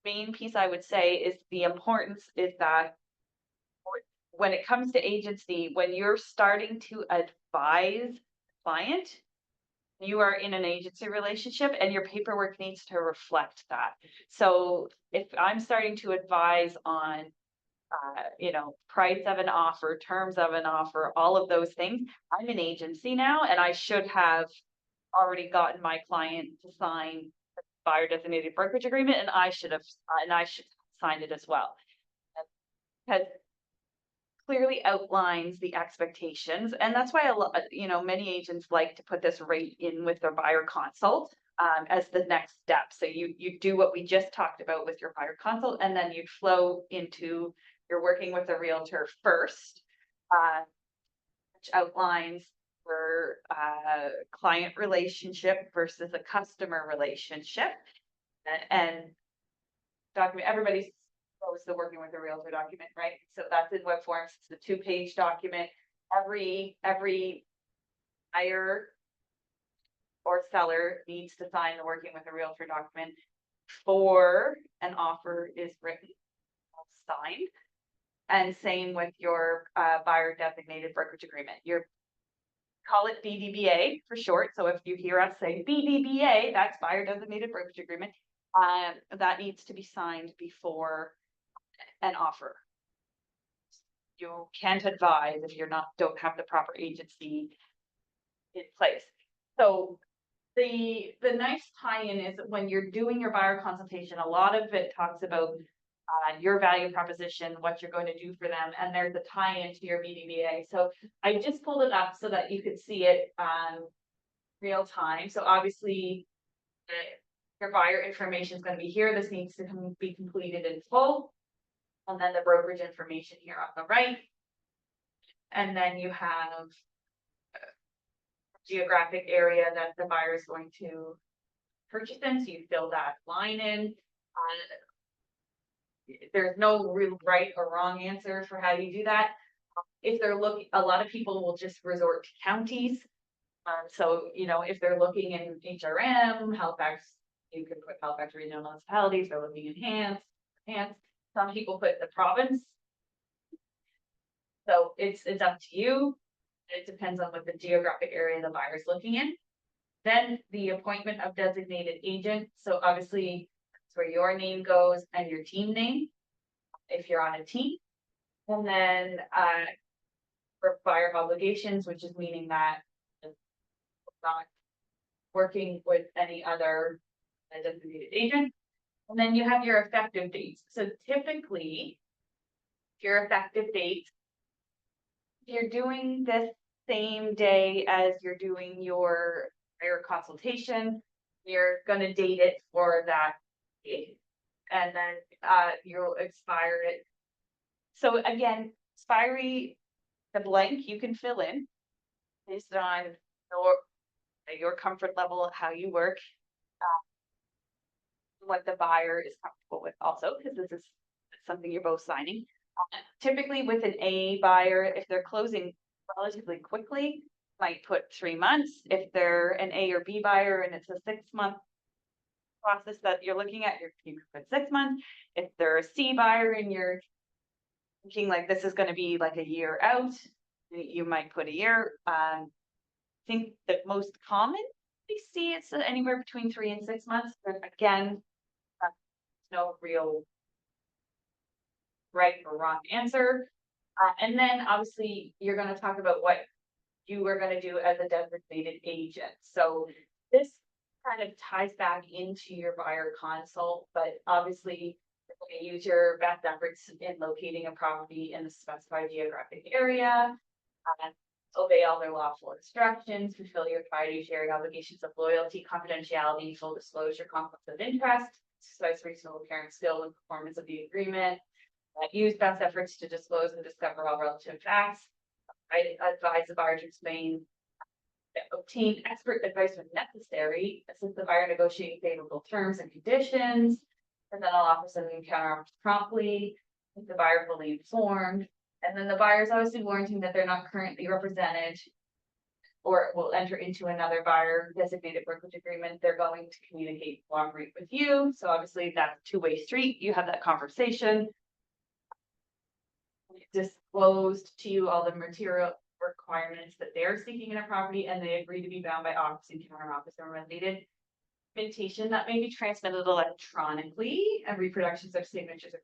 Main piece I would say is the importance is that when it comes to agency, when you're starting to advise the client, you are in an agency relationship, and your paperwork needs to reflect that. So if I'm starting to advise on price of an offer, terms of an offer, all of those things, I'm an agency now, and I should have already gotten my client to sign the buyer designated brokerage agreement, and I should sign it as well, because clearly outlines the expectations. And that's why many agents like to put this right in with their buyer consult as the next step. So you do what we just talked about with your buyer consult, and then you'd flow into your working with a realtor first, which outlines your client relationship versus a customer relationship, and document. Everybody's the working with a realtor document, right? So that's in web forms. It's a 2-page document. Every buyer or seller needs to sign the working with a realtor document before an offer is written or signed. And same with your buyer designated brokerage agreement. Call it BDBA for short. So if you hear us say BDBA, that's buyer designated brokerage agreement. That needs to be signed before an offer. You can't advise if you don't have the proper agency in place. So the nice tie-in is when you're doing your buyer consultation, a lot of it talks about your value proposition, what you're going to do for them, and there's a tie-in to your BDBA. So I just pulled it up so that you could see it real time. So obviously your buyer information is going to be here. This needs to be completed in full. And then the brokerage information here on the right. And then you have geographic area that the buyer is going to purchase in, so you fill that line in. There's no real right or wrong answer for how you do that. If they're looking, a lot of people will just resort to counties. So, you know, if they're looking in HRM, Halifax, you can put Halifax regional municipalities, they're looking in Hants. Some people put the province. So it's up to you. It depends on what the geographic area the buyer's looking in. Then the appointment of designated agent. So obviously that's where your name goes and your team name, if you're on a team. And then for buyer obligations, which is meaning that it's not working with any other designated agent. And then you have your effective dates. So typically, your effective date, if you're doing this same day as you're doing your consultation, you're gonna date it for that date. And then you'll expire it. So again, expiry, the blank you can fill in based on your comfort level, how you work, what the buyer is comfortable with also, because this is something you're both signing. Typically with an A buyer, if they're closing relatively quickly, might put 3 months. If they're an A or B buyer and it's a 6-month process that you're looking at, you could put 6 months. If they're a C buyer and you're thinking like this is going to be like a year out, you might put a year. I think that most common we see it's anywhere between 3 and 6 months, but again, no real right or wrong answer. And then obviously you're going to talk about what you are going to do as a designated agent. So this kind of ties back into your buyer consult, but obviously you're going to use your best efforts in locating a property in the specified geographic area, obey all their lawful instructions, fulfill your fiduciary obligations of loyalty, confidentiality, full disclosure, conflicts of interest, exercise reasonable care and skill in performance of the agreement, use best efforts to disclose and discover all relative facts, advise the buyer to explain, obtain expert advice when necessary, assist the buyer negotiating favorable terms and conditions, and then I'll offer some counter offers promptly, keep the buyer fully informed. And then the buyer is obviously warranting that they're not currently represented or will enter into another buyer designated brokerage agreement. They're going to communicate, cooperate with you. So obviously that's a two-way street. You have that conversation. Disclosed to you all the material requirements that they're seeking in a property, and they agree to be bound by office and counter office or related documentation that may be transmitted electronically, and reproductions of signatures of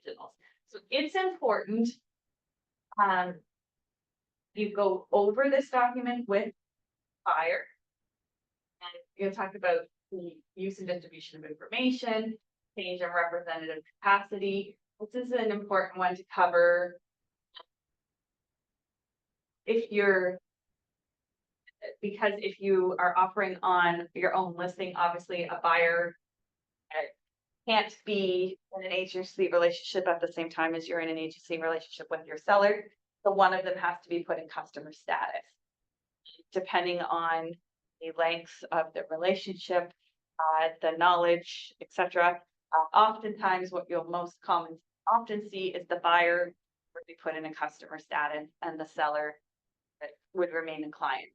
originals. So it's important you go over this document with buyer, and you'll talk about the use and distribution of information, change in representative capacity. This is an important one to cover. Because if you are offering on your own listing, obviously a buyer can't be in an agency relationship at the same time as you're in an agency relationship with your seller. So one of them has to be put in customer status. Depending on the length of the relationship, the knowledge, etc. Oftentimes what you'll most often see is the buyer would be put in a customer status and the seller would remain a client.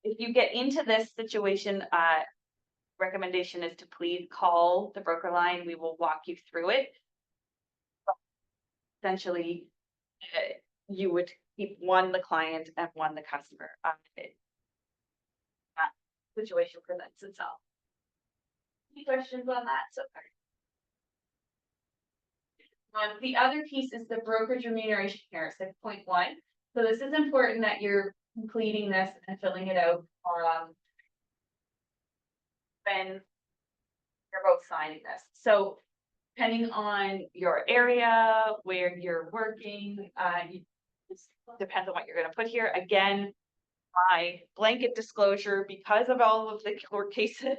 If you get into this situation, recommendation is to please call the broker line. We will walk you through it. Essentially, you would keep one the client and one the customer. That situation presents itself. Any questions on that so far? The other piece is the brokerage remuneration here, 6.1. So this is important that you're completing this and filling it out when you're both signing this. So depending on your area, where you're working, it depends on what you're going to put here. Again, my blanket disclosure, because of all of the court cases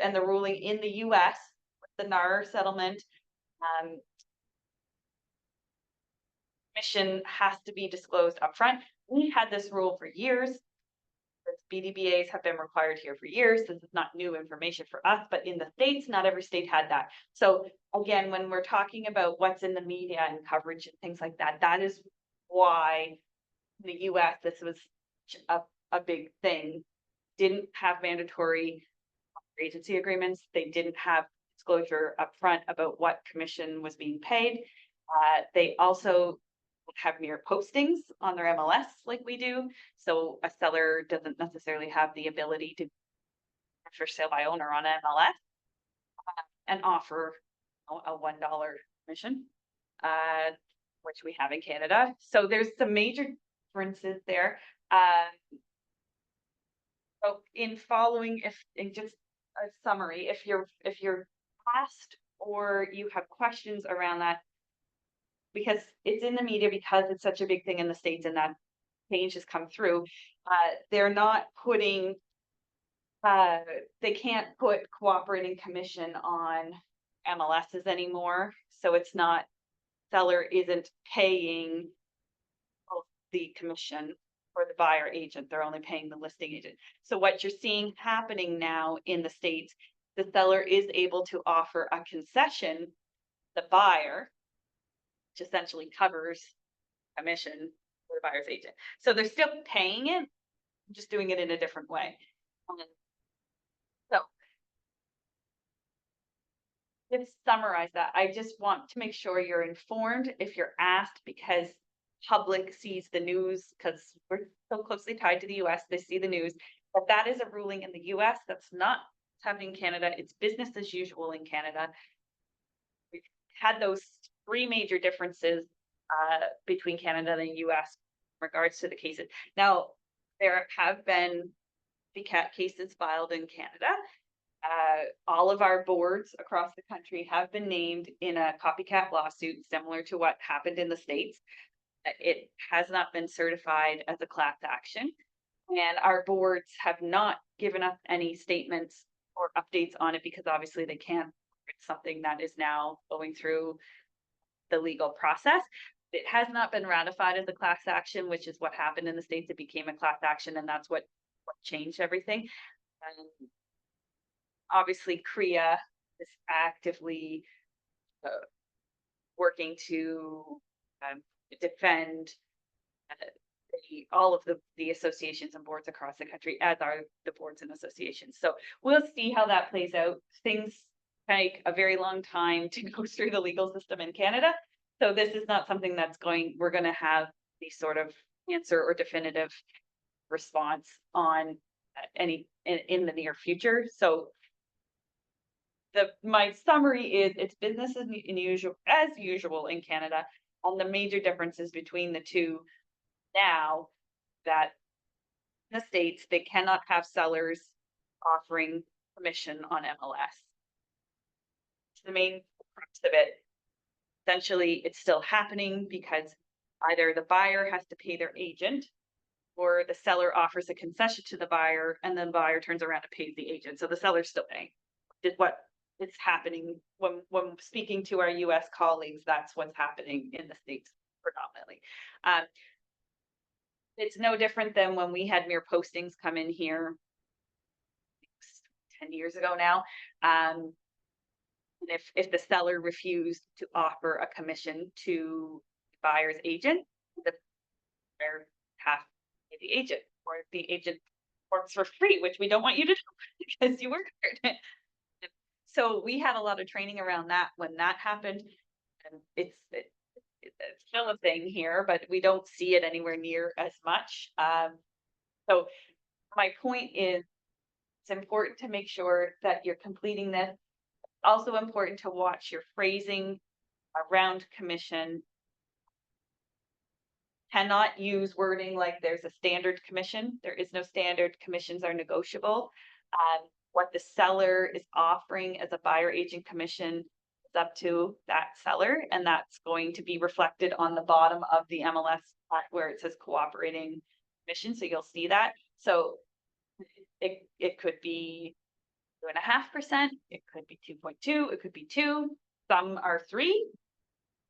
and the ruling in the US with the NAR settlement, commission has to be disclosed upfront. We had this rule for years. BDBAs have been required here for years. This is not new information for us, but in the States, not every state had that. So again, when we're talking about what's in the media and coverage and things like that, that is why the US, this was a big thing, didn't have mandatory agency agreements. They didn't have disclosure upfront about what commission was being paid. They also have mere postings on their MLS like we do. So a seller doesn't necessarily have the ability to for sale by owner on MLS and offer a $1 commission, which we have in Canada. So there's some major differences there. So in following, if in just a summary, if you're asked or you have questions around that, because it's in the media, because it's such a big thing in the States and that change has come through, they're not putting, they can't put cooperating commission on MLSs anymore. So it's not, seller isn't paying the commission for the buyer agent, they're only paying the listing agent. So what you're seeing happening now in the States, the seller is able to offer a concession, the buyer, which essentially covers commission for the buyer's agent. So they're still paying it, just doing it in a different way. So to summarize that, I just want to make sure you're informed if you're asked, because public sees the news, because we're so closely tied to the US, they see the news, but that is a ruling in the US. That's not happening in Canada. It's business as usual in Canada. We've had those three major differences between Canada and the US in regards to the cases. Now, there have been VCAT cases filed in Canada. All of our boards across the country have been named in a copycat lawsuit similar to what happened in the States. It has not been certified as a class action, and our boards have not given us any statements or updates on it because obviously they can't. It's something that is now going through the legal process. It has not been ratified as a class action, which is what happened in the States. It became a class action, and that's what changed everything. And obviously, CREA is actively working to defend all of the associations and boards across the country, as are the boards and associations. So we'll see how that plays out. Things take a very long time to go through the legal system in Canada. So this is not something that's we're going to have the sort of answer or definitive response on any in the near future. So my summary is it's business as usual in Canada. On the major differences between the two now, that in the States, they cannot have sellers offering commission on MLS. It's the main crux of it. Essentially, it's still happening because either the buyer has to pay their agent or the seller offers a concession to the buyer and then the buyer turns around and pays the agent. So the seller's still paying. Is what is happening when speaking to our US colleagues, that's what's happening in the States predominantly. It's no different than when we had mere postings come in here 10 years ago now. And if the seller refused to offer a commission to the buyer's agent, the buyer has to pay the agent, or if the agent works for free, which we don't want you to do because you work hard. So we had a lot of training around that when that happened, and it's still a thing here, but we don't see it anywhere near as much. So my point is, it's important to make sure that you're completing this. Also important to watch your phrasing around commission. Cannot use wording like there's a standard commission. There is no standard. Commissions are negotiable. What the seller is offering as a buyer agent commission is up to that seller, and that's going to be reflected on the bottom of the MLS where it says cooperating commission. So you'll see that. So it could be 2.5%, it could be 2.2, it could be 2. Some are 3,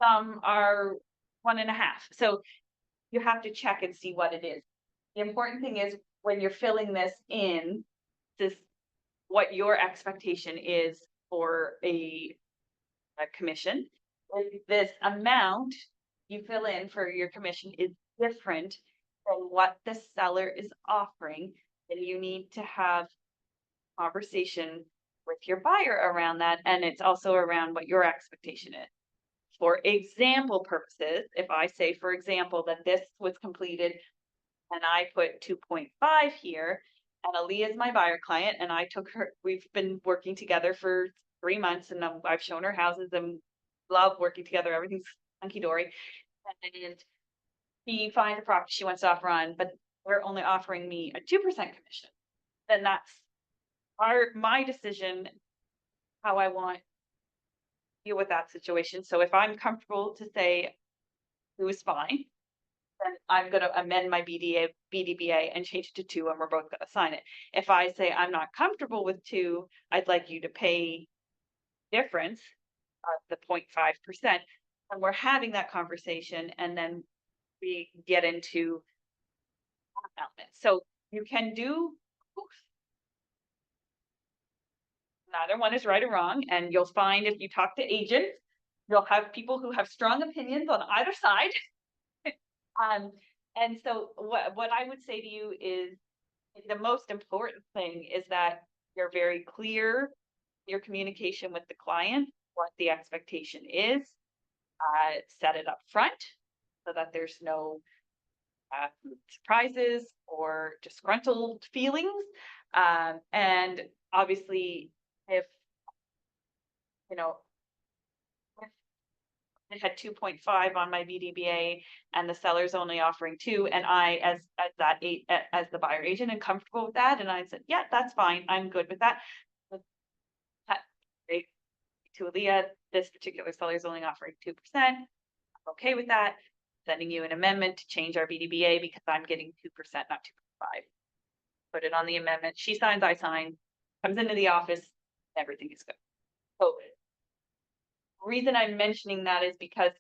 some are 1.5. So you have to check and see what it is. The important thing is when you're filling this in, this what your expectation is for a commission. If this amount you fill in for your commission is different from what the seller is offering, then you need to have conversation with your buyer around that, and it's also around what your expectation is. For example purposes, if I say, for example, that this was completed and I put 2.5 here, and Aaliyah is my buyer client, and I took her, we've been working together for 3 months, and I've shown her houses and love working together. Everything's hunky dory. And she finds a property she wants to offer on, but they're only offering me a 2% commission. Then that's my decision, how I want to deal with that situation. So if I'm comfortable to say it was fine, then I'm gonna amend my BDBA and change it to 2, and we're both gonna sign it. If I say I'm not comfortable with 2, I'd like you to pay difference of the 0.5%, and we're having that conversation, and then we get into elements. So you can do both. Neither one is right or wrong, and you'll find if you talk to agents, you'll have people who have strong opinions on either side. And so what I would say to you is the most important thing is that you're very clear in your communication with the client, what the expectation is, set it up front so that there's no surprises or disgruntled feelings. And obviously, if you know, it had 2.5 on my BDBA and the seller's only offering 2, and I as the buyer agent am comfortable with that, and I said, yeah, that's fine, I'm good with that. To Aaliyah, this particular seller is only offering 2%. I'm okay with that. Sending you an amendment to change our BDBA because I'm getting 2%, not 2.5. Put it on the amendment. She signs, I sign, comes into the office, everything is good. So the reason I'm mentioning that is because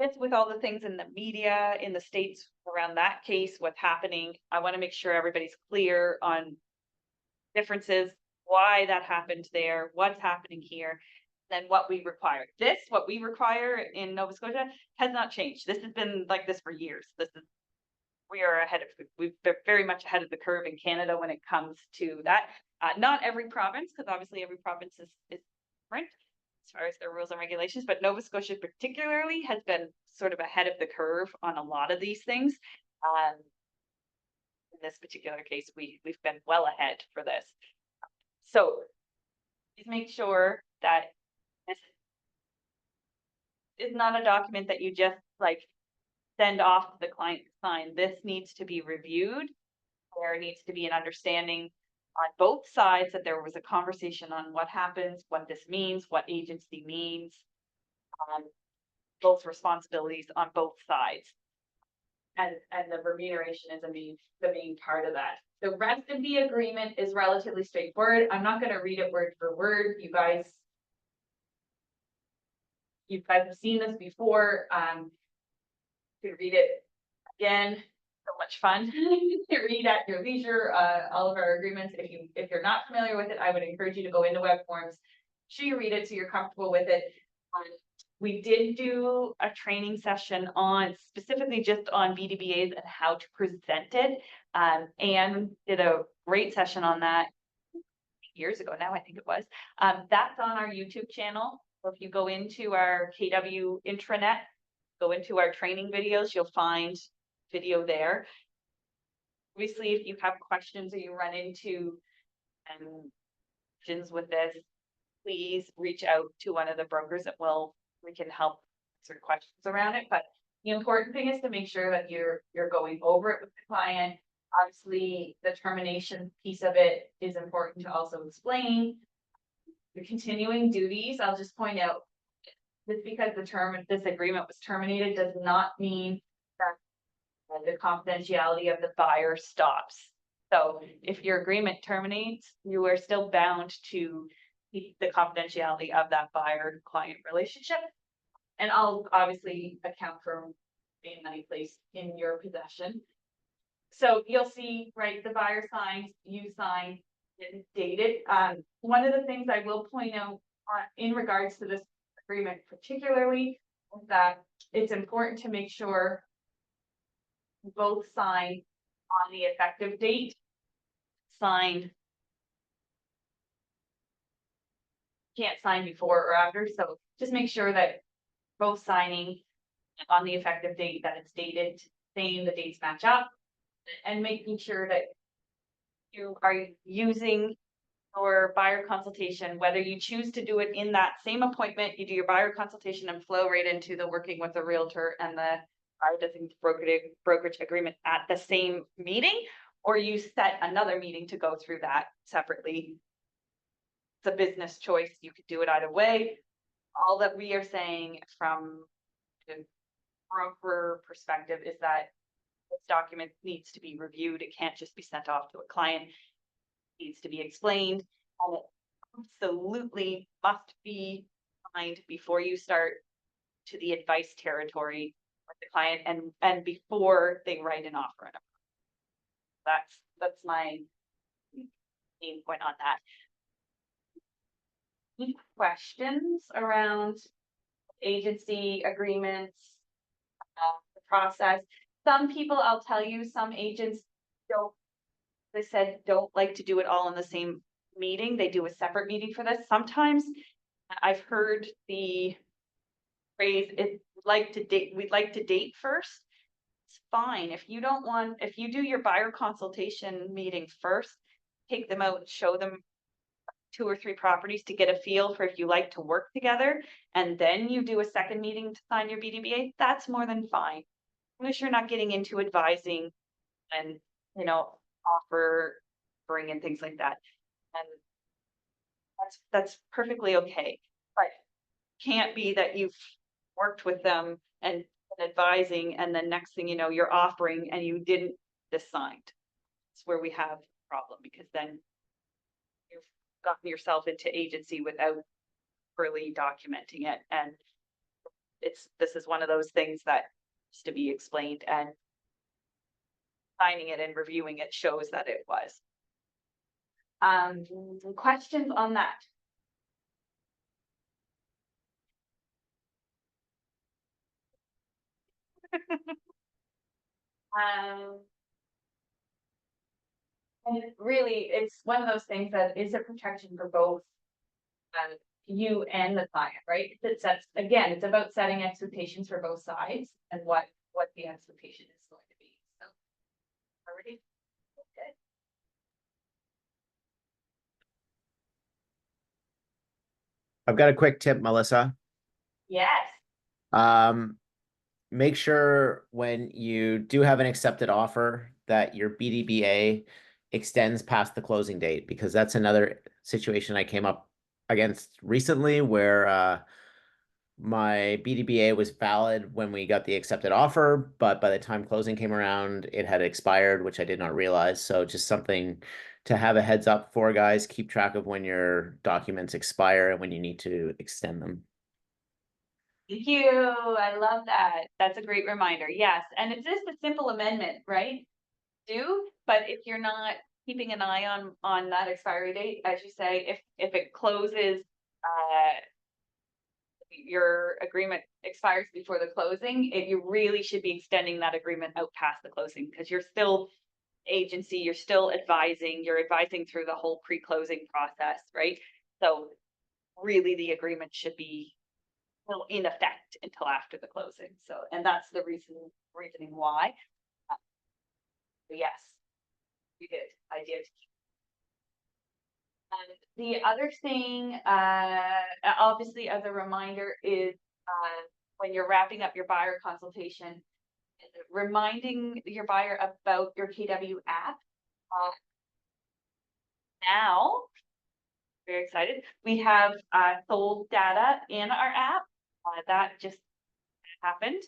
it's with all the things in the media, in the States around that case, what's happening. I want to make sure everybody's clear on differences, why that happened there, what's happening here, then what we require. What we require in Nova Scotia has not changed. This has been like this for years. We are we've been very much ahead of the curve in Canada when it comes to that. Not every province, because obviously every province is different as far as their rules and regulations, but Nova Scotia particularly has been sort of ahead of the curve on a lot of these things. In this particular case, we've been well ahead for this. So please make sure that this is not a document that you just like send off to the client to sign. This needs to be reviewed. There needs to be an understanding on both sides that there was a conversation on what happens, what this means, what agency means, both responsibilities on both sides. And the remuneration is the main part of that. The rest of the agreement is relatively straightforward. I'm not going to read it word for word. You guys have seen this before. To read it again, so much fun to read at your leisure. All of our agreements. If you're not familiar with it, I would encourage you to go into web forms, sure you read it so you're comfortable with it. We did do a training session on specifically just on BDBAs and how to present it. And did a great session on that years ago now, I think it was. That's on our YouTube channel. So if you go into our KW intranet, go into our training videos, you'll find video there. Obviously, if you have questions or you run into questions with this, please reach out to one of the brokers that we can help answer questions around it. But the important thing is to make sure that you're going over it with the client. Obviously, the termination piece of it is important to also explain. The continuing duties, I'll just point out, just because this agreement was terminated does not mean that the confidentiality of the buyer stops. So if your agreement terminates, you are still bound to keep the confidentiality of that buyer-client relationship. And I'll obviously account for in any place in your possession. So you'll see, right, the buyer signs, you sign, and dated. One of the things I will point out in regards to this agreement particularly, is that it's important to make sure both sign on the effective date, signed. Can't sign before or after, so just make sure that both signing on the effective date, that it's dated, same, the dates match up. And making sure that you are using your buyer consultation, whether you choose to do it in that same appointment, you do your buyer consultation and flow right into the working with the realtor and the buyer designated brokerage agreement at the same meeting, or you set another meeting to go through that separately. It's a business choice. You could do it either way. All that we are saying from the broker perspective is that this document needs to be reviewed. It can't just be sent off to a client. It needs to be explained, and it absolutely must be signed before you start to the advice territory with the client and before they write an offer. That's my main point on that. Any questions around agency agreements, the process? Some people, I'll tell you, some agents don't, they said, don't like to do it all in the same meeting. They do a separate meeting for this. Sometimes I've heard the phrase, we'd like to date first. It's fine. If you don't want, if you do your buyer consultation meeting first, take them out, show them 2 or 3 properties to get a feel for if you like to work together, and then you do a second meeting to sign your BDBA, that's more than fine. Unless you're not getting into advising and, you know, offering and things like that. And that's perfectly okay. But can't be that you've worked with them and advising, and then next thing you know, you're offering and you didn't decide. It's where we have a problem, because then you've gotten yourself into agency without really documenting it. And this is one of those things that needs to be explained, and signing it and reviewing it shows that it was. Questions on that? And really, it's one of those things that is a protection for both you and the client, right? It sets, again, it's about setting expectations for both sides and what the expectation is going to be. So, already, okay. I've got a quick tip, Melissa. Yes. Make sure when you do have an accepted offer that your BDBA extends past the closing date, because that's another situation I came up against recently where my BDBA was valid when we got the accepted offer, but by the time closing came around, it had expired, which I did not realize. So just something to have a heads up for, guys. Keep track of when your documents expire and when you need to extend them. Thank you. I love that. That's a great reminder. Yes. And it's just a simple amendment, right? But if you're not keeping an eye on that expiry date, as you say, if it closes, your agreement expires before the closing, you really should be extending that agreement out past the closing, because you're still agency, you're still advising, you're advising through the whole pre-closing process, right? So really the agreement should be in effect until after the closing. So, and that's the reasoning why. Yes, you did. I did. And the other thing, obviously, as a reminder, is when you're wrapping up your buyer consultation, reminding your buyer about your KW app. Now, very excited. We have sold data in our app. That just happened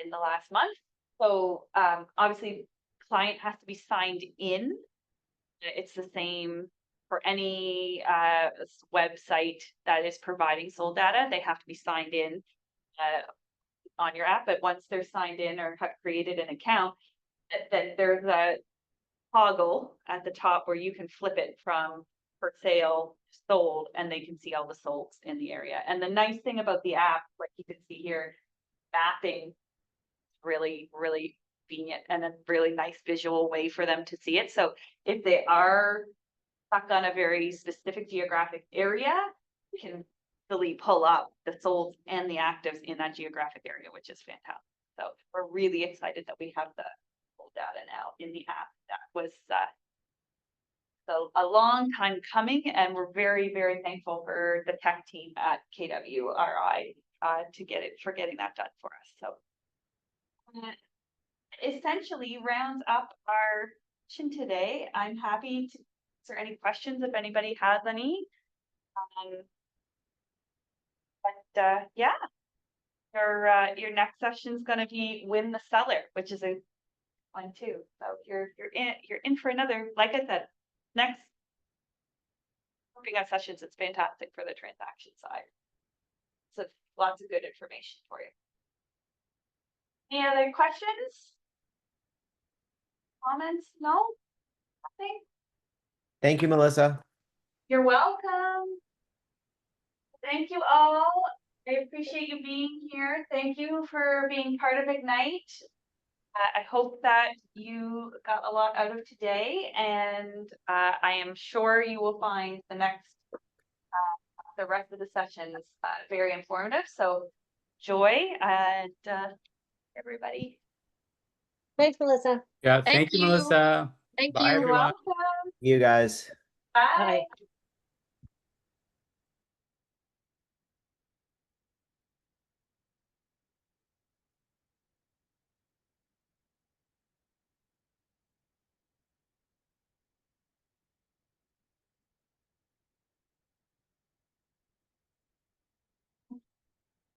in the last month. So obviously, client has to be signed in. It's the same for any website that is providing sold data. They have to be signed in on your app, but once they're signed in or have created an account, then there's a toggle at the top where you can flip it from for sale, sold, and they can see all the solds in the area. And the nice thing about the app, like you can see here, mapping really, really convenient and a really nice visual way for them to see it. So if they are stuck on a very specific geographic area, you can easily pull up the solds and the actives in that geographic area, which is fantastic. So we're really excited that we have the full data now in the app. That was so a long time coming, and we're very, very thankful for the tech team at KWRI to getting that done for us. So essentially rounds up our session today. I'm happy to answer any questions if anybody has any. Yeah, your next session is going to be Win the Seller, which is a one too. So you're in for another, like I said, next grouping of sessions. It's fantastic for the transaction side. So lots of good information for you. Any other questions? Comments? No? Nothing? Thank you, Melissa. You're welcome. Thank you all. I appreciate you being here. Thank you for being part of Ignite. I hope that you got a lot out of today, and I am sure you will find the rest of the sessions very informative. So joy and everybody. Thanks, Melissa. Yeah, Thank thank you, you. Melissa. Thank Bye, you. You're everyone. welcome. You guys. Bye. Bye.